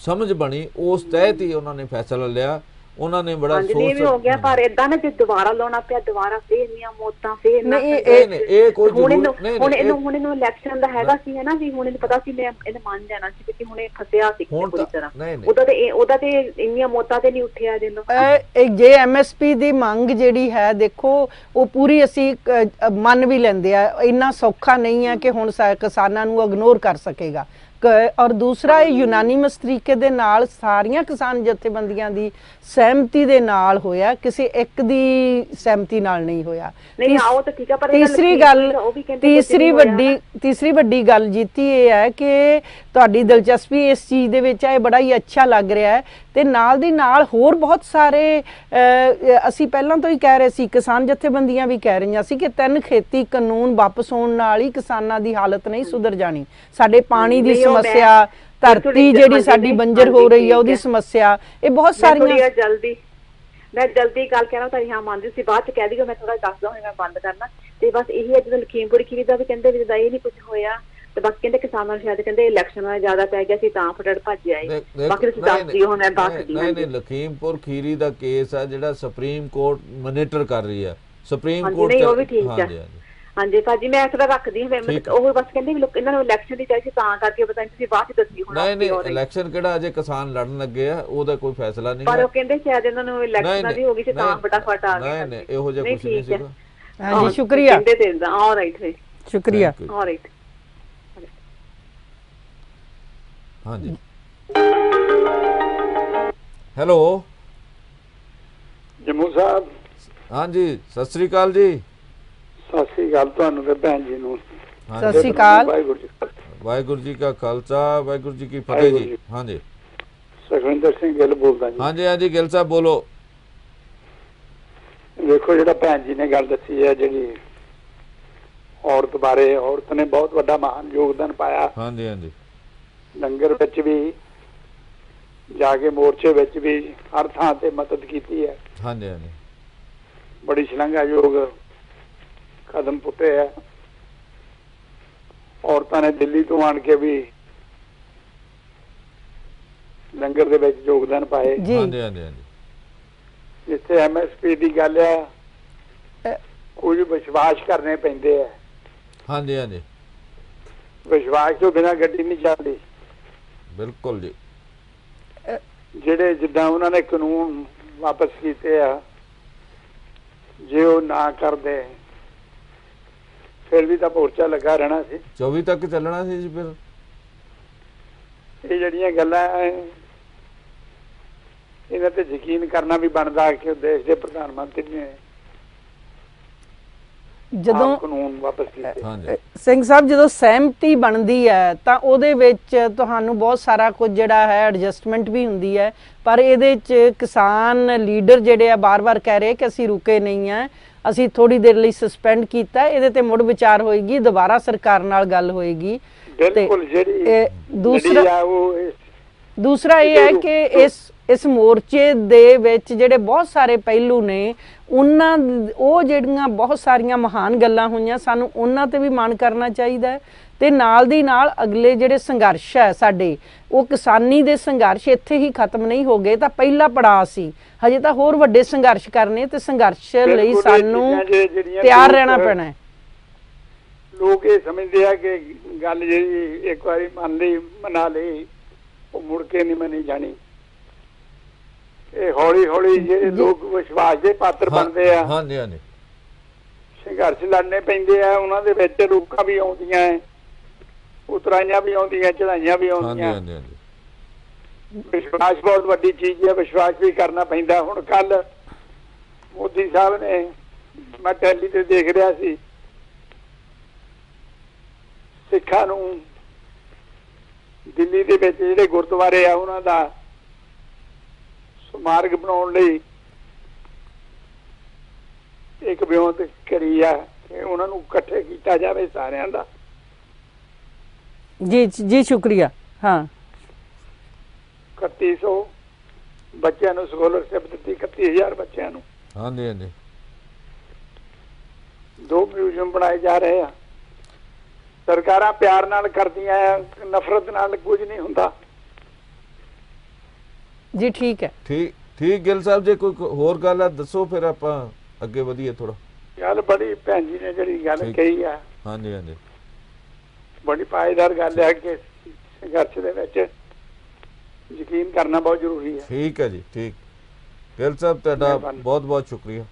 ਸਮਝ ਬਣੀ ਉਸ ਤਹਿਤ ਹੀ ਉਹਨਾਂ ਨੇ ਫੈਸਲਾ ਲਿਆ। ਉਹਨਾਂ ਨੇ ਬੜਾ ਹਾਂਜੀ ਇਹ ਵੀ ਹੋ ਗਿਆ, ਪਰ ਇਦਾਂ ਨਾ ਜੇ ਦੁਬਾਰਾ ਲਾਉਣਾ ਪਿਆ, ਦੁਬਾਰਾ ਫੇਰ ਇੰਨੀਆਂ ਮੌਤਾਂ, ਫੇਰ ਇਹ ਕੋਈ ਹੁਣ ਜ਼ਰੂਰ ਇਹਨੂੰ ਇਲੈਕਸ਼ਨ ਦਾ ਹੈਗਾ ਸੀ, ਹੈ ਨਾ ਵੀ ਹੁਣ ਇਹਨੂੰ ਪਤਾ ਸੀ ਮੈਂ ਇਹਨੇ ਮੰਨ ਜਾਣਾ ਸੀ ਕਿ ਹੁਣ ਇਹ ਫਸਿਆ ਸੀ ਪੂਰੀ ਤਰ੍ਹਾਂ। ਉਹਦਾ ਤੇ ਇੰਨੀਆਂ ਮੌਤਾਂ ਤੇ ਨਹੀਂ ਉੱਠਿਆ ਦੇ ਲੋ। ਜੇ ਐਮਐਸਪੀ ਦੀ ਮੰਗ ਜਿਹੜੀ ਹੈ ਦੇਖੋ ਉਹ ਪੂਰੀ ਅਸੀਂ ਮੰਨ ਵੀ ਲੈਂਦੇ ਆ, ਇੰਨਾ ਸੌਖਾ ਨਹੀਂ ਹੈ ਕਿ ਹੁਣ ਕਿਸਾਨਾਂ ਨੂੰ ਇਗਨੋਰ ਕਰ ਸਕੇਗਾ। ਔਰ ਦੂਸਰਾ ਇਹ ਯੂਨਾਨੀਮਸ ਤਰੀਕੇ ਦੇ ਨਾਲ ਸਾਰੀਆਂ ਕਿਸਾਨ ਜਥੇਬੰਦੀਆਂ ਦੀ ਸਹਿਮਤੀ ਦੇ ਨਾਲ ਹੋਇਆ, ਕਿਸੇ ਇੱਕ ਦੀ ਸਹਿਮਤੀ ਨਾਲ ਨਹੀਂ ਹੋਇਆ। ਤੀਸਰੀ ਵੱਡੀ ਗੱਲ ਜੀਤੀ ਇਹ ਹੈ ਕਿ ਤੁਹਾਡੀ ਦਿਲਚਸਪੀ ਇਸ ਚੀਜ਼ ਦੇ ਵਿੱਚ ਹੈ, ਬੜਾ ਹੀ ਅੱਛਾ ਲੱਗ ਰਿਹਾ ਹੈ। ਤੇ ਨਾਲ ਦੀ ਨਾਲ ਹੋਰ ਬਹੁਤ ਸਾਰੇ ਅਸੀਂ ਪਹਿਲਾਂ ਤੋਂ ਹੀ ਕਹਿ ਰਹੇ ਸੀ, ਕਿਸਾਨ ਜਥੇਬੰਦੀਆਂ ਵੀ ਕਹਿ ਰਹੀਆਂ ਸੀ ਕਿ 3 ਖੇਤੀ ਕਾਨੂੰਨ ਵਾਪਸ ਹੋਣ ਨਾਲ ਹੀ ਕਿਸਾਨਾਂ ਦੀ ਹਾਲਤ ਨਹੀਂ ਸੁਧਰ ਜਾਣੀ। ਸਾਡੇ ਪਾਣੀ ਦੀ ਸਮੱਸਿਆ, ਧਰਤੀ ਜਿਹੜੀ ਸਾਡੀ ਬੰਜਰ ਹੋ ਰਹੀ ਹੈ ਉਹਦੀ ਸਮੱਸਿਆ, ਇਹ ਬਹੁਤ ਸਾਰੀਆਂ। ਮੈਂ ਜਲਦੀ ਗੱਲ ਕਹਿਣਾ ਤਾਂ ਹਾਂ ਮੰਨਦੀ ਸੀ, ਬਾਅਦ ਚ ਕਹਿ ਦਿਓ, ਮੈਂ ਥੋੜਾ ਦੱਸਦਾ ਹਾਂ, ਮੈਂ ਬੰਦ ਕਰਨਾ। ਤੇ ਬਸ ਇਹੀ ਅੱਜ ਲਖੀਮਪੁਰ ਖੀਰੀ ਦਾ ਵੀ ਕਹਿੰਦੇ ਵੀ ਇਹ ਨਹੀਂ ਕੁਝ ਹੋਇਆ, ਤੇ ਬਾਕੀ ਕਹਿੰਦੇ ਕਿਸਾਨਾਂ ਨੂੰ ਸ਼ਾਇਦ ਕਹਿੰਦੇ ਇਲੈਕਸ਼ਨ ਜ਼ਿਆਦਾ ਪੈ ਗਿਆ ਸੀ ਤਾਂ ਫਟੜ ਭੱਜ ਆਏ। ਬਾਕੀ ਤੁਸੀਂ ਦੱਸ ਦਿਓ, ਹੁਣ ਮੈਂ ਦੱਸਦੀ। ਨਹੀਂ ਲਖੀਮਪੁਰ ਖੀਰੀ ਦਾ ਕੇਸ ਆ ਜਿਹੜਾ ਸੁਪਰੀਮ ਕੋਰਟ ਮੋਨੀਟਰ ਕਰ ਰਹੀ ਹੈ, ਸੁਪਰੀਮ ਕੋਰਟ ਨਹੀਂ ਉਹ ਵੀ ਠੀਕ ਹੈ। ਹਾਂਜੀ ਭਾਜੀ ਮੈਂ ਥੋੜਾ ਰੱਖਦੀ ਹਾਂ, ਉਹ ਬਸ ਕਹਿੰਦੇ ਵੀ ਇਹਨਾਂ ਨੂੰ ਇਲੈਕਸ਼ਨ ਦੀ ਚਾਹੀਦੀ ਤਾਂ ਕਰਕੇ ਪਤਾ ਨਹੀਂ, ਤੁਸੀਂ ਬਾਅਦ ਚ ਦੱਸਿਓ। ਹੁਣ ਨਹੀਂ ਇਲੈਕਸ਼ਨ ਕਿਹੜਾ ਅਜੇ ਕਿਸਾਨ ਲੜਨ ਲੱਗੇ ਆ, ਉਹਦਾ ਕੋਈ ਫੈਸਲਾ ਨਹੀਂ, ਪਰ ਉਹ ਕਹਿੰਦੇ ਸ਼ਾਇਦ ਇਹਨਾਂ ਨੂੰ ਇਲੈਕਸ਼ਨ ਦੀ ਹੋ ਗਈ ਸੀ ਤਾਂ ਫਟਾਫਟ ਆ ਗਿਆ। ਨਹੀਂ ਇਹੋ ਜਿਹਾ ਕੁਝ ਨਹੀਂ ਸੀਗਾ। ਹਾਂਜੀ ਸ਼ੁਕਰੀਆ, ਆਲਰਾਈਟ ਸ਼ੁਕਰੀਆ। ਆਲਰਾਈਟ ਹਾਂਜੀ ਹੈਲੋ ਜੰਮੂ ਸਾਹਿਬ। ਹਾਂਜੀ ਸਤਿ ਸ੍ਰੀ ਅਕਾਲ ਜੀ। ਸਤਿ ਸ੍ਰੀ ਅਕਾਲ ਤੁਹਾਨੂੰ ਤੇ ਭੈਣ ਜੀ ਨੂੰ। ਸਤਿ ਸ੍ਰੀ ਅਕਾਲ। ਵਾਹਿਗੁਰੂ ਜੀ ਕਾ ਖਾਲਸਾ, ਵਾਹਿਗੁਰੂ ਜੀ ਕੀ ਫਤਿਹ ਜੀ। ਹਾਂਜੀ ਸੁਖਵਿੰਦਰ ਸਿੰਘ ਗਿੱਲ ਬੋਲਦਾ ਜੀ। ਹਾਂਜੀ ਹਾਂਜੀ ਗਿੱਲ ਸਾਹਿਬ ਬੋਲੋ। ਦੇਖੋ ਜਿਹੜਾ ਭੈਣ ਜੀ ਨੇ ਗੱਲ ਦੱਸੀ ਹੈ ਜਿਹੜੀ ਔਰਤ ਬਾਰੇ, ਔਰਤ ਨੇ ਬਹੁਤ ਵੱਡਾ ਮਹਾਨ ਯੋਗਦਾਨ ਪਾਇਆ। ਹਾਂਜੀ ਹਾਂਜੀ ਲੰਗਰ ਵਿੱਚ ਵੀ ਜਾ ਕੇ, ਮੋਰਚੇ ਵਿੱਚ ਵੀ, ਹਰ ਥਾਂ ਤੇ ਮਦਦ ਕੀਤੀ ਹੈ। ਹਾਂਜੀ ਹਾਂਜੀ ਬੜੀ ਸ਼ਲਾਘਾਯੋਗ ਕਦਮ ਪੁੱਟੇ ਹੈ। ਔਰਤਾਂ ਨੇ ਦਿੱਲੀ ਤੋਂ ਆਣ ਕੇ ਵੀ ਲੰਗਰ ਦੇ ਵਿੱਚ ਯੋਗਦਾਨ ਪਾਏ। ਹਾਂਜੀ ਹਾਂਜੀ ਹਾਂਜੀ ਜਿੱਥੇ ਐਮਐਸਪੀ ਦੀ ਗੱਲ ਹੈ, ਕੁਝ ਵਿਸ਼ਵਾਸ ਕਰਨੇ ਪੈਂਦੇ ਆ। ਹਾਂਜੀ ਹਾਂਜੀ ਵਿਸ਼ਵਾਸ ਤੋਂ ਬਿਨਾਂ ਗੱਡੀ ਨਹੀਂ ਚੱਲਦੀ। ਬਿਲਕੁਲ ਜੀ। ਜਿਹੜੇ ਜਿੱਦਾਂ ਉਹਨਾਂ ਨੇ ਕਾਨੂੰਨ ਵਾਪਸ ਕੀਤੇ ਆ, ਜੇ ਉਹ ਨਾ ਕਰਦੇ ਫਿਰ ਵੀ ਤਾਂ ਮੋਰਚਾ ਲੱਗਾ ਰਹਿਣਾ ਸੀ, 24 ਤੱਕ ਚੱਲਣਾ ਸੀ ਜੀ। ਫਿਰ ਇਹ ਜਿਹੜੀਆਂ ਗੱਲਾਂ ਇਹਨਾਂ ਤੇ ਯਕੀਨ ਕਰਨਾ ਵੀ ਬਣਦਾ ਕਿ ਦੇਸ਼ ਦੇ ਪ੍ਰਧਾਨ ਮੰਤਰੀ ਨੇ ਜਦੋਂ ਕਾਨੂੰਨ ਵਾਪਸ ਕੀਤੇ। ਸਿੰਘ ਸਾਹਿਬ ਜਦੋਂ ਸਹਿਮਤੀ ਬਣਦੀ ਹੈ ਤਾਂ ਉਹਦੇ ਵਿੱਚ ਤੁਹਾਨੂੰ ਬਹੁਤ ਸਾਰਾ ਕੁਝ ਜਿਹੜਾ ਹੈ ਐਡਜਸਟਮੈਂਟ ਵੀ ਹੁੰਦੀ ਹੈ, ਪਰ ਇਹਦੇ 'ਚ ਕਿਸਾਨ ਲੀਡਰ ਜਿਹੜੇ ਆ ਬਾਰ-ਬਾਰ ਕਹਿ ਰਹੇ ਕਿ ਅਸੀਂ ਰੁਕੇ ਨਹੀਂ ਆ, ਅਸੀਂ ਥੋੜੀ ਦੇਰ ਲਈ ਸਸਪੈਂਡ ਕੀਤਾ, ਇਹਦੇ ਤੇ ਮੁੜ ਵਿਚਾਰ ਹੋਏਗੀ, ਦੁਬਾਰਾ ਸਰਕਾਰ ਨਾਲ ਗੱਲ ਹੋਏਗੀ। ਬਿਲਕੁਲ। ਦੂਸਰਾ ਇਹ ਹੈ ਕਿ ਇਸ ਮੋਰਚੇ ਦੇ ਵਿੱਚ ਜਿਹੜੇ ਬਹੁਤ ਸਾਰੇ ਪਹਿਲੂ ਨੇ, ਉਹ ਜਿਹੜੀਆਂ ਬਹੁਤ ਸਾਰੀਆਂ ਮਹਾਨ ਗੱਲਾਂ ਹੋਈਆਂ, ਸਾਨੂੰ ਉਹਨਾਂ ਤੇ ਵੀ ਮਾਣ ਕਰਨਾ ਚਾਹੀਦਾ ਹੈ। ਤੇ ਨਾਲ ਦੀ ਨਾਲ ਅਗਲੇ ਜਿਹੜੇ ਸੰਘਰਸ਼ ਹੈ ਸਾਡੇ, ਉਹ ਕਿਸਾਨੀ ਦੇ ਸੰਘਰਸ਼ ਇੱਥੇ ਹੀ ਖਤਮ ਨਹੀਂ ਹੋ ਗਏ, ਤਾਂ ਪਹਿਲਾ ਪੜਾਅ ਸੀ, ਹਜੇ ਤਾਂ ਹੋਰ ਵੱਡੇ ਸੰਘਰਸ਼ ਕਰਨੇ, ਤੇ ਸੰਘਰਸ਼ ਲਈ ਸਾਨੂੰ ਤਿਆਰ ਰਹਿਣਾ ਪੈਣਾ ਹੈ। ਲੋਕ ਇਹ ਸਮਝਦੇ ਆ ਕਿ ਗੱਲ ਜਿਹੜੀ ਇੱਕ ਵਾਰੀ ਮੰਨ ਲਈ, ਮਨਾ ਲਈ, ਉਹ ਮੁੜ ਕੇ ਨਹੀਂ ਮੰਨੀ ਜਾਣੀ। ਇਹ ਹੌਲੀ ਹੌਲੀ ਜਿਹੜੇ ਲੋਕ ਵਿਸ਼ਵਾਸ ਦੇ ਪਾਤਰ ਬਣਦੇ ਆ, ਹਾਂਜੀ ਹਾਂਜੀ ਸੰਘਰਸ਼ ਲੜਨੇ ਪੈਂਦੇ ਆ, ਉਹਨਾਂ ਦੇ ਵਿੱਚ ਰੁੱਕਾਂ ਵੀ ਆਉਂਦੀਆਂ, ਉਤਰਾਈਆਂ ਵੀ ਆਉਂਦੀਆਂ, ਚੜਾਈਆਂ ਵੀ ਆਉਂਦੀਆਂ। ਹਾਂਜੀ ਹਾਂਜੀ ਵਿਸ਼ਵਾਸ ਬਹੁਤ ਵੱਡੀ ਚੀਜ਼ ਹੈ, ਵਿਸ਼ਵਾਸ ਵੀ ਕਰਨਾ ਪੈਂਦਾ। ਹੁਣ ਕੱਲ ਮੋਦੀ ਸਾਹਿਬ ਨੇ, ਮੈਂ ਟੈਲੀ ਤੇ ਦੇਖ ਰਿਹਾ ਸੀ, ਸਿੱਖਾਂ ਨੂੰ ਦਿੱਲੀ ਦੇ ਵਿੱਚ ਜਿਹੜੇ ਗੁਰਦੁਆਰੇ ਆ ਉਹਨਾਂ ਦਾ ਸਮਾਰਕ ਬਣਾਉਣ ਲਈ ਇੱਕ ਵਿਉਂਤ ਕਰੀ ਆ ਕਿ ਉਹਨਾਂ ਨੂੰ ਇਕੱਠੇ ਕੀਤਾ ਜਾਵੇ ਸਾਰਿਆਂ ਦਾ। ਜੀ ਜੀ ਸ਼ੁਕਰੀਆ। ਹਾਂ 3100 ਬੱਚਿਆਂ ਨੂੰ ਸਕੋਲਰਸ਼ਿਪ ਦਿੱਤੀ, 31000 ਬੱਚਿਆਂ ਨੂੰ। ਹਾਂਜੀ ਹਾਂਜੀ 2 ਮਿਊਜ਼ੀਅਮ ਬਣਾਏ ਜਾ ਰਹੇ ਆ। ਸਰਕਾਰਾਂ ਪਿਆਰ ਨਾਲ ਕਰਦੀਆਂ ਆ, ਨਫ਼ਰਤ ਨਾਲ ਕੁਝ ਨਹੀਂ ਹੁੰਦਾ ਜੀ। ਠੀਕ ਹੈ, ਠੀਕ ਗਿੱਲ ਸਾਹਿਬ, ਜੇ ਕੋਈ ਹੋਰ ਗੱਲ ਆ ਦੱਸੋ, ਫਿਰ ਆਪਾਂ ਅੱਗੇ ਵਧੀਏ ਥੋੜਾ। ਗੱਲ ਬੜੀ ਭੈਣ ਜੀ ਨੇ ਜਿਹੜੀ ਗੱਲ ਠੀਕ। ਕਹੀ ਆ, ਹਾਂਜੀ ਹਾਂਜੀ ਬੜੀ ਪਾਏਦਾਰ ਗੱਲ ਹੈ ਕਿ ਸੰਘਰਸ਼ ਦੇ ਵਿੱਚ ਯਕੀਨ ਕਰਨਾ ਬਹੁਤ ਜ਼ਰੂਰੀ ਹੈ। ਠੀਕ ਹੈ ਜੀ, ਠੀਕ। ਗਿੱਲ ਸਾਹਿਬ ਤੁਹਾਡਾ ਮਿਹਰਬਾਨੀ। ਬਹੁਤ ਬਹੁਤ ਸ਼ੁਕਰੀਆ।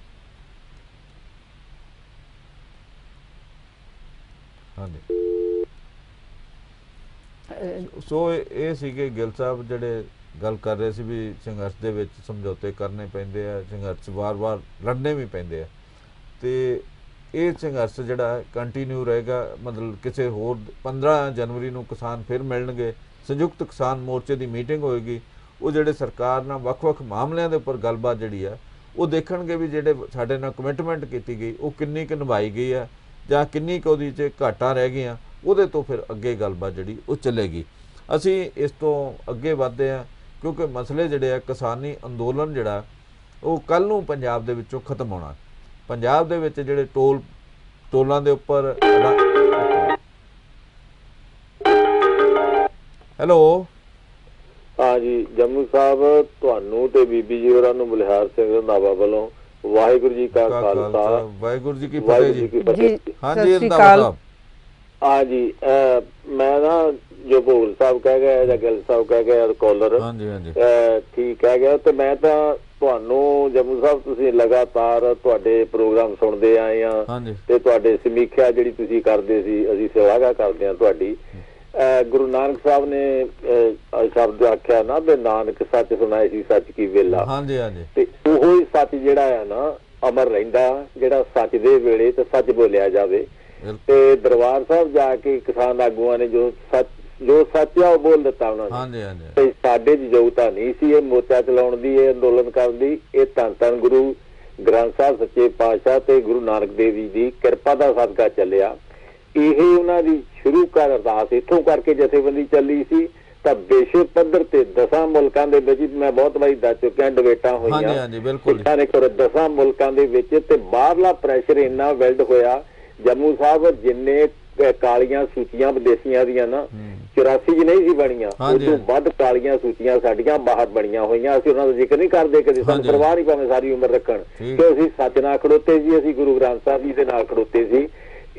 ਹਾਂਜੀ, ਸੋ ਇਹ ਸੀਗੇ ਗਿੱਲ ਸਾਹਿਬ ਜਿਹੜੇ ਗੱਲ ਕਰ ਰਹੇ ਸੀ ਵੀ ਸੰਘਰਸ਼ ਦੇ ਵਿੱਚ ਸਮਝੌਤੇ ਕਰਨੇ ਪੈਂਦੇ ਆ, ਸੰਘਰਸ਼ ਵਾਰ-ਵਾਰ ਲੜਨੇ ਵੀ ਪੈਂਦੇ ਆ, ਤੇ ਇਹ ਸੰਘਰਸ਼ ਜਿਹੜਾ ਕੰਟੀਨਿਊ ਰਹੇਗਾ। ਮਤਲਬ ਕਿਸੇ ਹੋਰ 15 ਜਨਵਰੀ ਨੂੰ ਕਿਸਾਨ ਫਿਰ ਮਿਲਣਗੇ, ਸੰਯੁਕਤ ਕਿਸਾਨ ਮੋਰਚੇ ਦੀ ਮੀਟਿੰਗ ਹੋਏਗੀ, ਉਹ ਜਿਹੜੇ ਸਰਕਾਰ ਨਾਲ ਵੱਖ-ਵੱਖ ਮਾਮਲਿਆਂ ਦੇ ਉੱਪਰ ਗੱਲਬਾਤ ਜਿਹੜੀ ਆ ਉਹ ਦੇਖਣਗੇ ਵੀ ਜਿਹੜੇ ਸਾਡੇ ਨਾਲ ਕਮਿਟਮੈਂਟ ਕੀਤੀ ਗਈ ਉਹ ਕਿੰਨੀ ਕੁ ਨਿਭਾਈ ਗਈ ਆ ਜਾਂ ਕਿੰਨੀ ਕੁ ਉਹਦੇ 'ਚ ਘਾਟਾਂ ਰਹਿ ਗਈਆਂ, ਉਹਦੇ ਤੋਂ ਫਿਰ ਅੱਗੇ ਗੱਲਬਾਤ ਜਿਹੜੀ ਉਹ ਚੱਲੇਗੀ। ਅਸੀਂ ਇਸ ਤੋਂ ਅੱਗੇ ਵਧਦੇ ਹਾਂ ਕਿਉਂਕਿ ਮਸਲੇ ਜਿਹੜੇ ਆ, ਕਿਸਾਨੀ ਅੰਦੋਲਨ ਜਿਹੜਾ ਉਹ ਕੱਲ੍ਹ ਨੂੰ ਪੰਜਾਬ ਦੇ ਵਿੱਚੋਂ ਖਤਮ ਹੋਣਾ। ਪੰਜਾਬ ਦੇ ਵਿੱਚ ਜਿਹੜੇ ਟੋਲਾਂ ਦੇ ਉੱਪਰ ਹੈਲੋ हाँ जी, जम्मू साहब ਤੁਹਾਨੂੰ ਤੇ ਬੀਬੀ ਜੀ ਹੋਰਾਂ ਨੂੰ ਬਲਿਹਾਰ ਸਿੰਘ ਰੰਧਾਵਾ ਵੱਲੋਂ ਵਾਹਿਗੁਰੂ ਜੀ ਕਾ ਖਾਲਸਾ ਵਾਹਿਗੁਰੂ ਜੀ ਕੀ ਫਤਿਹ ਵਾਹਿਗੁਰੂ ਜੀ। ਜੀ ਕੀ ਫਤਿਹ। ਹਾਂਜੀ ਸਤਿ ਸ਼੍ਰੀ ਰੰਧਾਵਾ ਅਕਾਲ। ਸਾਹਿਬ। हाँ जी, मैं ना जो भोल साहब कह गए ਜਾਂ ਗਿੱਲ ਸਾਹਿਬ ਕਹਿ ਗਏ ਕਾਲਰ, ਹਾਂਜੀ ਹਾਂਜੀ ਠੀਕ ਹੈ ਗਿਆ। ਤੇ ਮੈਂ ਤਾਂ ਤੁਹਾਨੂੰ ਜੰਮੂ ਸਾਹਿਬ ਤੁਸੀਂ ਲਗਾਤਾਰ ਤੁਹਾਡੇ ਪ੍ਰੋਗਰਾਮ ਸੁਣਦੇ ਆਏ ਆ ਹਾਂਜੀ ਤੇ ਤੁਹਾਡੇ ਸਮੀਖਿਆ ਜਿਹੜੀ ਤੁਸੀਂ ਕਰਦੇ ਸੀ ਅਸੀਂ ਸਲਾਘਾ ਕਰਦੇ ਆ ਤੁਹਾਡੀ। ਗੁਰੂ ਨਾਨਕ ਸਾਹਿਬ ਨੇ ਸ਼ਬਦ ਆਖਿਆ ਨਾ ਵੀ ਨਾਨਕ ਸੱਚ ਸੁਣਾਏ ਸੀ ਸੱਚ ਕੀ ਵੇਲਾ, ਹਾਂਜੀ ਹਾਂਜੀ ਤੇ ਉਹੋ ਹੀ ਸੱਚ ਜਿਹੜਾ ਆ ਨਾ ਅਮਰ ਰਹਿੰਦਾ, ਜਿਹੜਾ ਸੱਚ ਦੇ ਵੇਲੇ ਤੇ ਸੱਚ ਬੋਲਿਆ ਜਾਵੇ। ਤੇ ਦਰਬਾਰ ਸਾਹਿਬ ਜਾ ਕੇ ਕਿਸਾਨ ਆਗੂਆਂ ਨੇ ਜੋ ਸੱਚ ਆ ਉਹ ਬੋਲ ਦਿੱਤਾ ਉਹਨਾਂ ਨੇ। ਹਾਂਜੀ ਹਾਂਜੀ ਤੇ ਸਾਡੇ ਦੀ ਯੋਗਤਾ ਨਹੀਂ ਸੀ ਇਹ ਮੋਰਚਾ ਚਲਾਉਣ ਦੀ, ਇਹ ਅੰਦੋਲਨ ਕਰਨ ਦੀ। ਇਹ ਧੰਨ ਧੰਨ ਗੁਰੂ ਗ੍ਰੰਥ ਸਾਹਿਬ ਸੱਚੇ ਪਾਤਸ਼ਾਹ ਤੇ ਗੁਰੂ ਨਾਨਕ ਦੇਵ ਜੀ ਦੀ ਕਿਰਪਾ ਦਾ ਸਦਕਾ ਚੱਲਿਆ। ਇਹ ਉਹਨਾਂ ਦੀ ਸ਼ੁਰੂ ਕਰ ਅਰਦਾਸ ਇੱਥੋਂ ਕਰਕੇ ਜਥੇਬੰਦੀ ਚੱਲੀ ਸੀ। ਤਾਂ ਵਿਸ਼ਵ ਪੱਧਰ ਤੇ 10 ਮੁਲਕਾਂ ਦੇ ਵਿੱਚ ਮੈਂ ਬਹੁਤ ਵਾਰੀ ਦੱਸ ਚੁੱਕਿਆ, ਡਿਬੇਟਾਂ ਹੋਈਆਂ। ਹਾਂਜੀ ਹਾਂਜੀ ਬਿਲਕੁਲ ਜੀ। 10 ਮੁਲਕਾਂ ਦੇ ਵਿੱਚ ਤੇ ਬਾਹਰਲਾ ਪ੍ਰੈਸ਼ਰ ਇੰਨਾ ਬਿਲਡ ਹੋਇਆ। ਜੰਮੂ ਸਾਹਿਬ ਜਿੰਨੇ ਕਾਲੀਆਂ ਸੂਚੀਆਂ ਵਿਦੇਸ਼ੀਆਂ ਦੀਆਂ ਨਾ 84 ਚ ਨਹੀਂ ਸੀ ਬਣੀਆਂ, ਉਸ ਤੋਂ ਵੱਧ ਕਾਲੀਆਂ ਸੂਚੀਆਂ ਸਾਡੀਆਂ ਬਾਹਰ ਬਣੀਆਂ ਹੋਈਆਂ। ਅਸੀਂ ਉਹਨਾਂ ਦਾ ਜ਼ਿਕਰ ਨਹੀਂ ਕਰਦੇ ਕਦੇ, ਸਾਨੂੰ ਪਰਵਾਹ ਨਹੀਂ ਭਾਵੇਂ ਸਾਰੀ ਉਮਰ ਰੱਖਣ, ਕਿ ਅਸੀਂ ਸੱਚ ਨਾਲ ਖੜੋਤੇ ਸੀ, ਅਸੀਂ ਗੁਰੂ ਗ੍ਰੰਥ ਸਾਹਿਬ ਜੀ ਦੇ ਨਾਲ ਖੜੋਤੇ ਸੀ।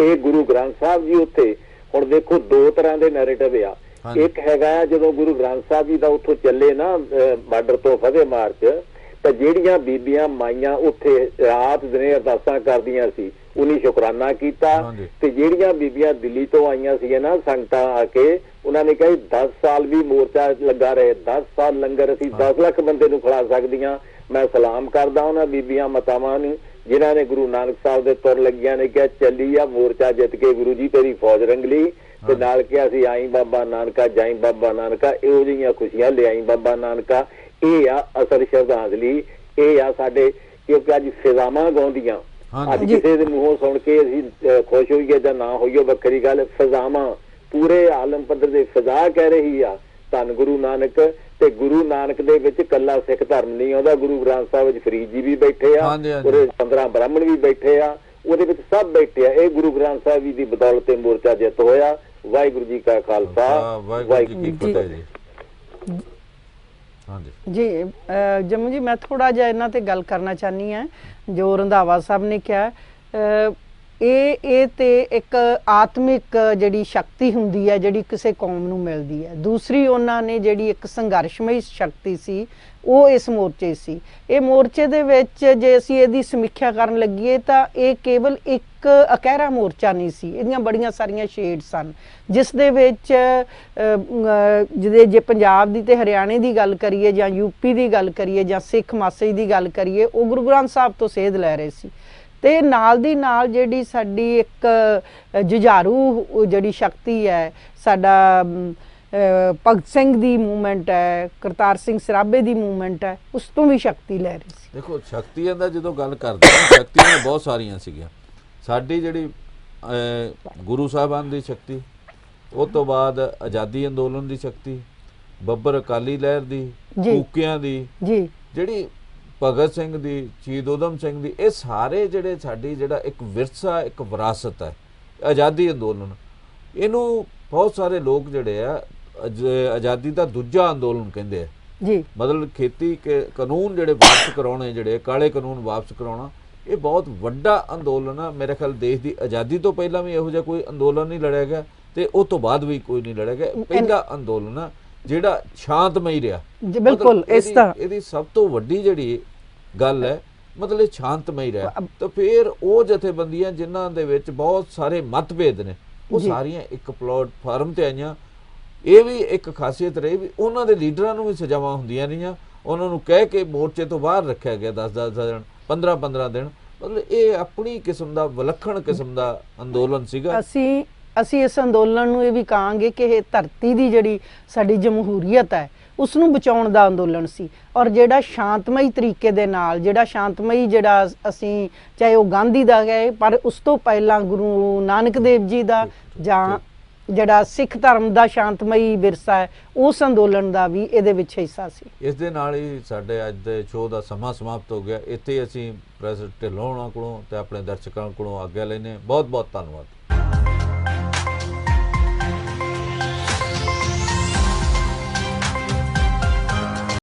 ਇਹ ਗੁਰੂ ਗ੍ਰੰਥ ਸਾਹਿਬ ਜੀ ਉੱਥੇ ਹੁਣ ਦੇਖੋ ਦੋ ਤਰ੍ਹਾਂ ਦੇ ਨੈਰੇਟਿਵ ਆ। ਇੱਕ ਹੈਗਾ ਆ ਜਦੋਂ ਗੁਰੂ ਗ੍ਰੰਥ ਸਾਹਿਬ ਜੀ ਦਾ ਉੱਥੋਂ ਚੱਲੇ ਨਾ ਬਾਰਡਰ ਤੋਂ ਫਤਿਹ ਮਾਰਚ, ਤਾਂ ਜਿਹੜੀਆਂ ਬੀਬੀਆਂ ਮਾਈਆਂ ਉੱਥੇ ਰਾਤ ਦਿਨੇ ਅਰਦਾਸਾਂ ਕਰਦੀਆਂ ਸੀ, ਉਹਨੀ ਸ਼ੁਕਰਾਨਾ ਕੀਤਾ। ਤੇ ਜਿਹੜੀਆਂ ਬੀਬੀਆਂ ਦਿੱਲੀ ਤੋਂ ਆਈਆਂ ਸੀ ਨਾ ਸੰਗਤਾਂ ਆ ਕੇ, ਉਹਨਾਂ ਨੇ ਕਿਹਾ 10 ਸਾਲ ਵੀ ਮੋਰਚਾ ਲੱਗਾ ਰਹੇ, 10 ਸਾਲ ਲੰਗਰ ਅਸੀਂ 10 ਲੱਖ ਬੰਦੇ ਨੂੰ ਖਿਲਾ ਸਕਦੀਆਂ। ਮੈਂ ਸਲਾਮ ਕਰਦਾ ਉਹਨਾਂ ਬੀਬੀਆਂ ਮਾਤਾਵਾਂ ਨੂੰ ਜਿਨ੍ਹਾਂ ਨੇ ਗੁਰੂ ਨਾਨਕ ਸਾਹਿਬ ਦੇ ਤੁਰ ਲੱਗਿਆਂ ਨੇ ਕਿਹਾ ਚੱਲੀ ਆ ਮੋਰਚਾ ਜਿੱਤ ਕੇ ਗੁਰੂ ਜੀ ਤੇਰੀ ਫੌਜ ਰੰਗਲੀ, ਤੇ ਨਾਲ ਕਿਹਾ ਅਸੀਂ ਆਈ ਬਾਬਾ ਨਾਨਕਾ ਜਾਈ ਬਾਬਾ ਨਾਨਕਾ, ਇਹੋ ਜਿਹੀਆਂ ਖੁਸ਼ੀਆਂ ਲਿਆਈ ਬਾਬਾ ਨਾਨਕਾ। ਇਹ ਆ ਅਸਲ ਸ਼ਰਧਾਂਜਲੀ, ਇਹ ਆ ਸਾਡੇ, ਕਿਉਂਕਿ ਅੱਜ ਫਿਜ਼ਾਵਾਂ ਗਾਉਂਦੀਆਂ, ਅੱਜ ਕਿਸੇ ਦੇ ਮੂੰਹੋਂ ਸੁਣ ਕੇ ਅਸੀਂ ਖੁਸ਼ ਹੋਈਏ ਜਾਂ ਨਾ ਹੋਈਏ ਵੱਖਰੀ ਗੱਲ, ਫਿਜ਼ਾਵਾਂ ਪੂਰੇ ਆਲਮ ਪੱਧਰ ਦੇ ਫਿਜ਼ਾ ਕਹਿ ਰਹੀ ਆ ਧੰਨ ਗੁਰੂ ਨਾਨਕ। ਤੇ ਗੁਰੂ ਨਾਨਕ ਦੇ ਵਿੱਚ ਕੱਲਾ ਸਿੱਖ ਧਰਮ ਨਹੀਂ ਆਉਂਦਾ, ਗੁਰੂ ਗ੍ਰੰਥ ਸਾਹਿਬ ਵਿੱਚ ਫਰੀਦ ਜੀ ਵੀ ਬੈਠੇ ਆ, ਉਹਦੇ 15 ਬ੍ਰਾਹਮਣ ਵੀ ਬੈਠੇ ਆ, ਉਹਦੇ ਵਿੱਚ ਸਭ ਬੈਠੇ ਆ। ਇਹ ਗੁਰੂ ਗ੍ਰੰਥ ਸਾਹਿਬ ਜੀ ਦੀ ਬਦੌਲਤ ਤੇ ਮੋਰਚਾ ਜਿੱਤ ਹੋਇਆ। ਵਾਹਿਗੁਰੂ ਜੀ ਕਾ ਖਾਲਸਾ, ਵਾਹਿਗੁਰੂ ਜੀ ਕੀ ਫਤਿਹ ਜੀ। ਜੀ ਜੰਮੂ ਜੀ, ਮੈਂ ਥੋੜਾ ਜਿਹਾ ਇਹਨਾਂ ਤੇ ਗੱਲ ਕਰਨਾ ਚਾਹਨੀ ਹਾਂ। ਜੋ ਰੰਧਾਵਾ ਸਾਹਿਬ ਨੇ ਕਿਹਾ, ਇਹ ਤੇ ਇੱਕ ਆਤਮਿਕ ਜਿਹੜੀ ਸ਼ਕਤੀ ਹੁੰਦੀ ਹੈ ਜਿਹੜੀ ਕਿਸੇ ਕੌਮ ਨੂੰ ਮਿਲਦੀ ਹੈ। ਦੂਸਰੀ ਉਹਨਾਂ ਨੇ ਜਿਹੜੀ ਇੱਕ ਸੰਘਰਸ਼ਮਈ ਸ਼ਕਤੀ ਸੀ ਉਹ ਇਸ ਮੋਰਚੇ ਸੀ। ਇਹ ਮੋਰਚੇ ਦੇ ਵਿੱਚ ਜੇ ਅਸੀਂ ਇਹਦੀ ਸਮੀਖਿਆ ਕਰਨ ਲੱਗੀਏ ਤਾਂ ਇਹ ਕੇਵਲ ਇੱਕ ਇਕਹਿਰਾ ਮੋਰਚਾ ਨਹੀਂ ਸੀ, ਇਹਦੀਆਂ ਬੜੀਆਂ ਸਾਰੀਆਂ ਸ਼ੇਡ ਸਨ, ਜਿਸ ਦੇ ਵਿੱਚ ਜੇ ਪੰਜਾਬ ਦੀ ਤੇ ਹਰਿਆਣੇ ਦੀ ਗੱਲ ਕਰੀਏ ਜਾਂ ਯੂਪੀ ਦੀ ਗੱਲ ਕਰੀਏ ਜਾਂ ਸਿੱਖ ਮਾਸੀ ਦੀ ਗੱਲ ਕਰੀਏ, ਉਹ ਗੁਰੂ ਗ੍ਰੰਥ ਸਾਹਿਬ ਤੋਂ ਸੇਧ ਲੈ ਰਹੇ ਸੀ। ਤੇ ਨਾਲ ਦੀ ਨਾਲ ਜਿਹੜੀ ਸਾਡੀ ਇੱਕ ਜੁਝਾਰੂ ਜਿਹੜੀ ਸ਼ਕਤੀ ਹੈ, ਸਾਡਾ ਭਗਤ ਸਿੰਘ ਦੀ ਮੂਵਮੈਂਟ ਹੈ, ਕਰਤਾਰ ਸਿੰਘ ਸਰਾਭੇ ਦੀ ਮੂਵਮੈਂਟ ਹੈ, ਉਸ ਤੋਂ ਵੀ ਸ਼ਕਤੀ ਲੈ ਰਹੀ ਸੀ। ਦੇਖੋ ਸ਼ਕਤੀਆਂ ਦਾ ਜਦੋਂ ਗੱਲ ਕਰਦੇ ਹਾਂ, ਸ਼ਕਤੀਆਂ ਬਹੁਤ ਸਾਰੀਆਂ ਸੀਗੀਆਂ। ਸਾਡੀ ਜਿਹੜੀ ਗੁਰੂ ਸਾਹਿਬਾਨ ਦੀ ਸ਼ਕਤੀ, ਉਹ ਤੋਂ ਬਾਅਦ ਆਜ਼ਾਦੀ ਅੰਦੋਲਨ ਦੀ ਸ਼ਕਤੀ, ਬੱਬਰ ਅਕਾਲੀ ਲਹਿਰ ਦੀ, ਕੂਕਿਆਂ ਦੀ, ਜਿਹੜੀ ਭਗਤ ਸਿੰਘ ਦੀ, ਸ਼ਹੀਦ ਊਧਮ ਸਿੰਘ ਦੀ, ਇਹ ਸਾਰੇ ਜਿਹੜੇ ਸਾਡੀ ਜਿਹੜਾ ਇੱਕ ਵਿਰਸਾ, ਇੱਕ ਵਿਰਾਸਤ ਹੈ ਆਜ਼ਾਦੀ ਅੰਦੋਲਨ। ਇਹਨੂੰ ਬਹੁਤ ਸਾਰੇ ਲੋਕ ਜਿਹੜੇ ਆ ਆਜ਼ਾਦੀ ਦਾ ਦੂਜਾ ਅੰਦੋਲਨ ਕਹਿੰਦੇ ਆ, ਜੀ ਮਤਲਬ ਖੇਤੀ ਕੇ ਕਾਨੂੰਨ ਜਿਹੜੇ ਵਾਪਸ ਕਰਾਉਣੇ, ਜਿਹੜੇ ਕਾਲੇ ਕਾਨੂੰਨ ਵਾਪਸ ਕਰਾਉਣਾ, ਇਹ ਬਹੁਤ ਵੱਡਾ ਅੰਦੋਲਨ ਆ। ਮੇਰੇ ਖਿਆਲ ਦੇਸ਼ ਦੀ ਆਜ਼ਾਦੀ ਤੋਂ ਪਹਿਲਾਂ ਵੀ ਇਹੋ ਜਿਹਾ ਕੋਈ ਅੰਦੋਲਨ ਨਹੀਂ ਲੜਿਆ ਗਿਆ ਤੇ ਉਹ ਤੋਂ ਬਾਅਦ ਵੀ ਕੋਈ ਨਹੀਂ ਲੜਿਆ ਗਿਆ। ਪਹਿਲਾ ਅੰਦੋਲਨ ਆ ਜਿਹੜਾ ਸ਼ਾਂਤਮਈ ਰਿਹਾ ਜੀ, ਬਿਲਕੁਲ। ਇਸ ਤਰ੍ਹਾਂ ਇਹਦੀ ਸਭ ਤੋਂ ਵੱਡੀ ਜਿਹੜੀ ਗੱਲ ਹੈ ਮਤਲਬ ਇਹ ਸ਼ਾਂਤਮਈ ਰਿਹਾ। ਤਾਂ ਫਿਰ ਉਹ ਜਥੇਬੰਦੀਆਂ ਜਿਨ੍ਹਾਂ ਦੇ ਵਿੱਚ ਬਹੁਤ ਸਾਰੇ ਮਤਭੇਦ ਨੇ ਉਹ ਸਾਰੀਆਂ ਇੱਕ ਪਲੇਟਫਾਰਮ ਤੇ ਆਈਆਂ। ਇਹ ਵੀ ਇੱਕ ਖਾਸੀਅਤ ਰਹੀ ਵੀ ਉਹਨਾਂ ਦੇ ਲੀਡਰਾਂ ਨੂੰ ਵੀ ਸਜ਼ਾਵਾਂ ਹੁੰਦੀਆਂ ਰਹੀਆਂ, ਉਹਨਾਂ ਨੂੰ ਕਹਿ ਕੇ ਮੋਰਚੇ ਤੋਂ ਬਾਹਰ ਰੱਖਿਆ ਗਿਆ 10-10 ਦਿਨ, 15-15 ਦਿਨ। ਮਤਲਬ ਇਹ ਆਪਣੀ ਕਿਸਮ ਦਾ ਵਿਲੱਖਣ ਕਿਸਮ ਦਾ ਅੰਦੋਲਨ ਸੀਗਾ। ਅਸੀਂ ਇਸ ਅੰਦੋਲਨ ਨੂੰ ਇਹ ਵੀ ਕਹਾਂਗੇ ਕਿ ਇਹ ਧਰਤੀ ਦੀ ਜਿਹੜੀ ਸਾਡੀ ਜਮਹੂਰੀਅਤ ਹੈ ਉਸ ਨੂੰ ਬਚਾਉਣ ਦਾ ਅੰਦੋਲਨ ਸੀ। ਔਰ ਜਿਹੜਾ ਸ਼ਾਂਤਮਈ ਤਰੀਕੇ ਦੇ ਨਾਲ, ਜਿਹੜਾ ਸ਼ਾਂਤਮਈ ਜਿਹੜਾ ਅਸੀਂ, ਚਾਹੇ ਉਹ ਗਾਂਧੀ ਦਾ ਹੈ ਪਰ ਉਸ ਤੋਂ ਪਹਿਲਾਂ ਗੁਰੂ ਨਾਨਕ ਦੇਵ ਜੀ ਦਾ, ਜਾਂ ਜਿਹੜਾ ਸਿੱਖ ਧਰਮ ਦਾ ਸ਼ਾਂਤਮਈ ਵਿਰਸਾ ਹੈ, ਉਸ ਅੰਦੋਲਨ ਦਾ ਵੀ ਇਹਦੇ ਵਿੱਚ ਹਿੱਸਾ ਸੀ। ਇਸ ਦੇ ਨਾਲ ਹੀ ਸਾਡੇ ਅੱਜ ਦੇ ਸ਼ੋਅ ਦਾ ਸਮਾਂ ਸਮਾਪਤ ਹੋ ਗਿਆ। ਇੱਥੇ ਅਸੀਂ ਪ੍ਰੈਸ ਢਿੱਲੋਂ ਹੋਣਾ ਕੋਲੋਂ ਤੇ ਆਪਣੇ ਦਰਸ਼ਕਾਂ ਕੋਲੋਂ ਆਗਿਆ ਲੈਂਦੇ ਹਾਂ। ਬਹੁਤ ਬਹੁਤ ਧੰਨਵਾਦ।